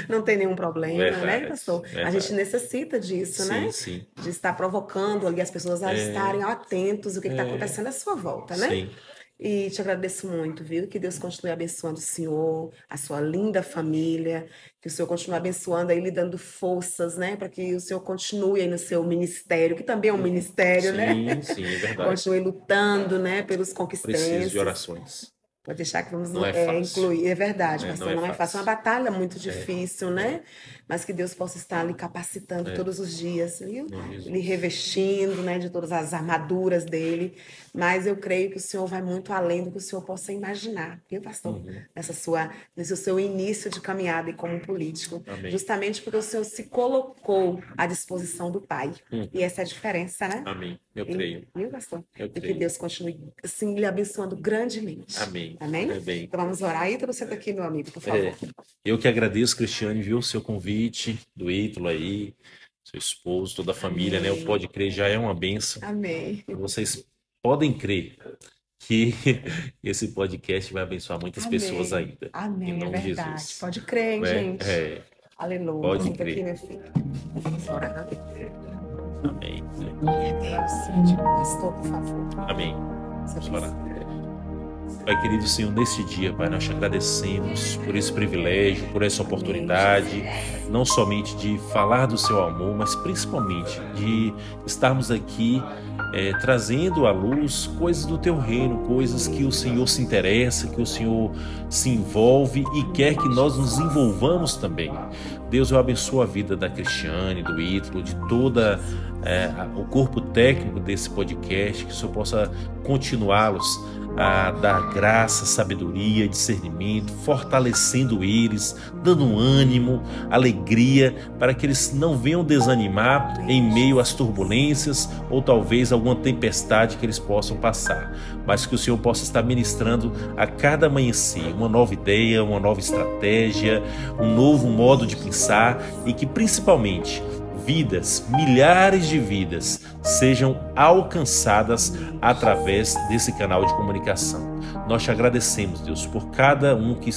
Não tem nenhum problema, Verdade, né, pastor? verdade. A gente necessita disso, Sim, né? sim. De estar provocando ali as pessoas a estarem atentos ao que está acontecendo à sua volta, né? Sim. E te agradeço muito, viu? Que Deus continue abençoando o senhor, a sua linda família, que o Senhor continue abençoando aí, lhe dando forças, né? Para que o Senhor continue aí no seu ministério, que também é um ministério, né? Sim, é verdade. Continue lutando, né? Pelos conquistantes. Preciso de orações. Pode deixar que vamos Não é fácil. incluir. É verdade, pastor, não não é é fácil. É uma batalha muito difícil, né? É. Mas que Deus possa estar lhe capacitando todos os dias, viu? Nome de Jesus. Lhe revestindo, né, de todas as armaduras dele. Mas eu creio que o Senhor vai muito além do que o Senhor possa imaginar, viu, pastor? Nesse seu início de caminhada e como político. Amém. Justamente porque o Senhor se colocou à disposição do Pai. E essa é a diferença, né? Amém. Eu creio. Viu, pastor? Eu E que creio. Deus continue assim lhe abençoando grandemente. Amém. Amém? Amém. Então vamos orar. Ítalo, senta aqui, meu amigo, por favor. Eu que agradeço, Cristiane, viu, o seu convite, do Ítalo aí, seu esposo, toda a família, né? O Pode Crer já é uma bênção. Amém. E vocês podem crer que esse podcast vai abençoar muitas Amém. pessoas ainda. Amém, Em nome é de verdade. Jesus. Pode crer, hein, gente? Aleluia. Pode Senta crer. aqui, meu filho. Vamos orar. Amém. Deus, pastor, por favor. Amém. Vamos orar. Pai querido Senhor, nesse dia, Pai, nós te agradecemos por esse privilégio, por essa oportunidade, não somente de falar do seu amor, mas principalmente de estarmos aqui trazendo à luz coisas do teu reino, coisas que o Senhor se interessa, que o Senhor se envolve e quer que nós nos envolvamos também. Deus, eu abençoo a vida da Cristiane, do Ítalo, de toda o corpo técnico desse podcast, que o Senhor possa continuá-los a dar graça, sabedoria, discernimento, fortalecendo eles, dando ânimo, alegria, para que eles não venham desanimar em meio às turbulências ou talvez alguma tempestade que eles possam passar, mas que o Senhor possa estar ministrando a cada amanhecer uma nova ideia, uma nova estratégia, um novo modo de pensar, e que principalmente vidas, milhares de vidas, sejam alcançadas através desse canal de comunicação. Nós te agradecemos, Deus, por cada um que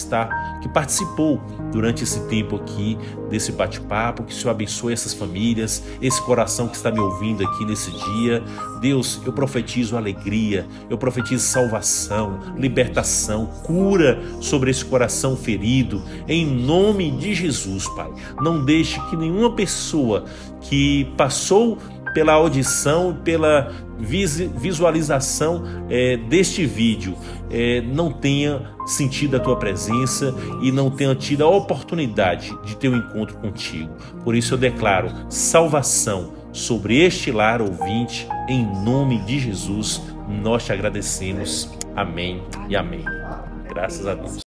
participou durante esse tempo aqui, desse bate-papo. Que o Senhor abençoe essas famílias, esse coração que está me ouvindo aqui nesse dia. Deus, eu profetizo alegria, eu profetizo salvação, libertação, cura sobre esse coração ferido, em nome de Jesus, Pai. Não deixe que nenhuma pessoa que passou pela audição, pela visualização deste vídeo, não tenha sentido a tua presença e não tenha tido a oportunidade de ter um encontro contigo. Por isso eu declaro salvação sobre este lar ouvinte, em nome de Jesus. Nós te agradecemos. Amém e amém. Graças a Deus.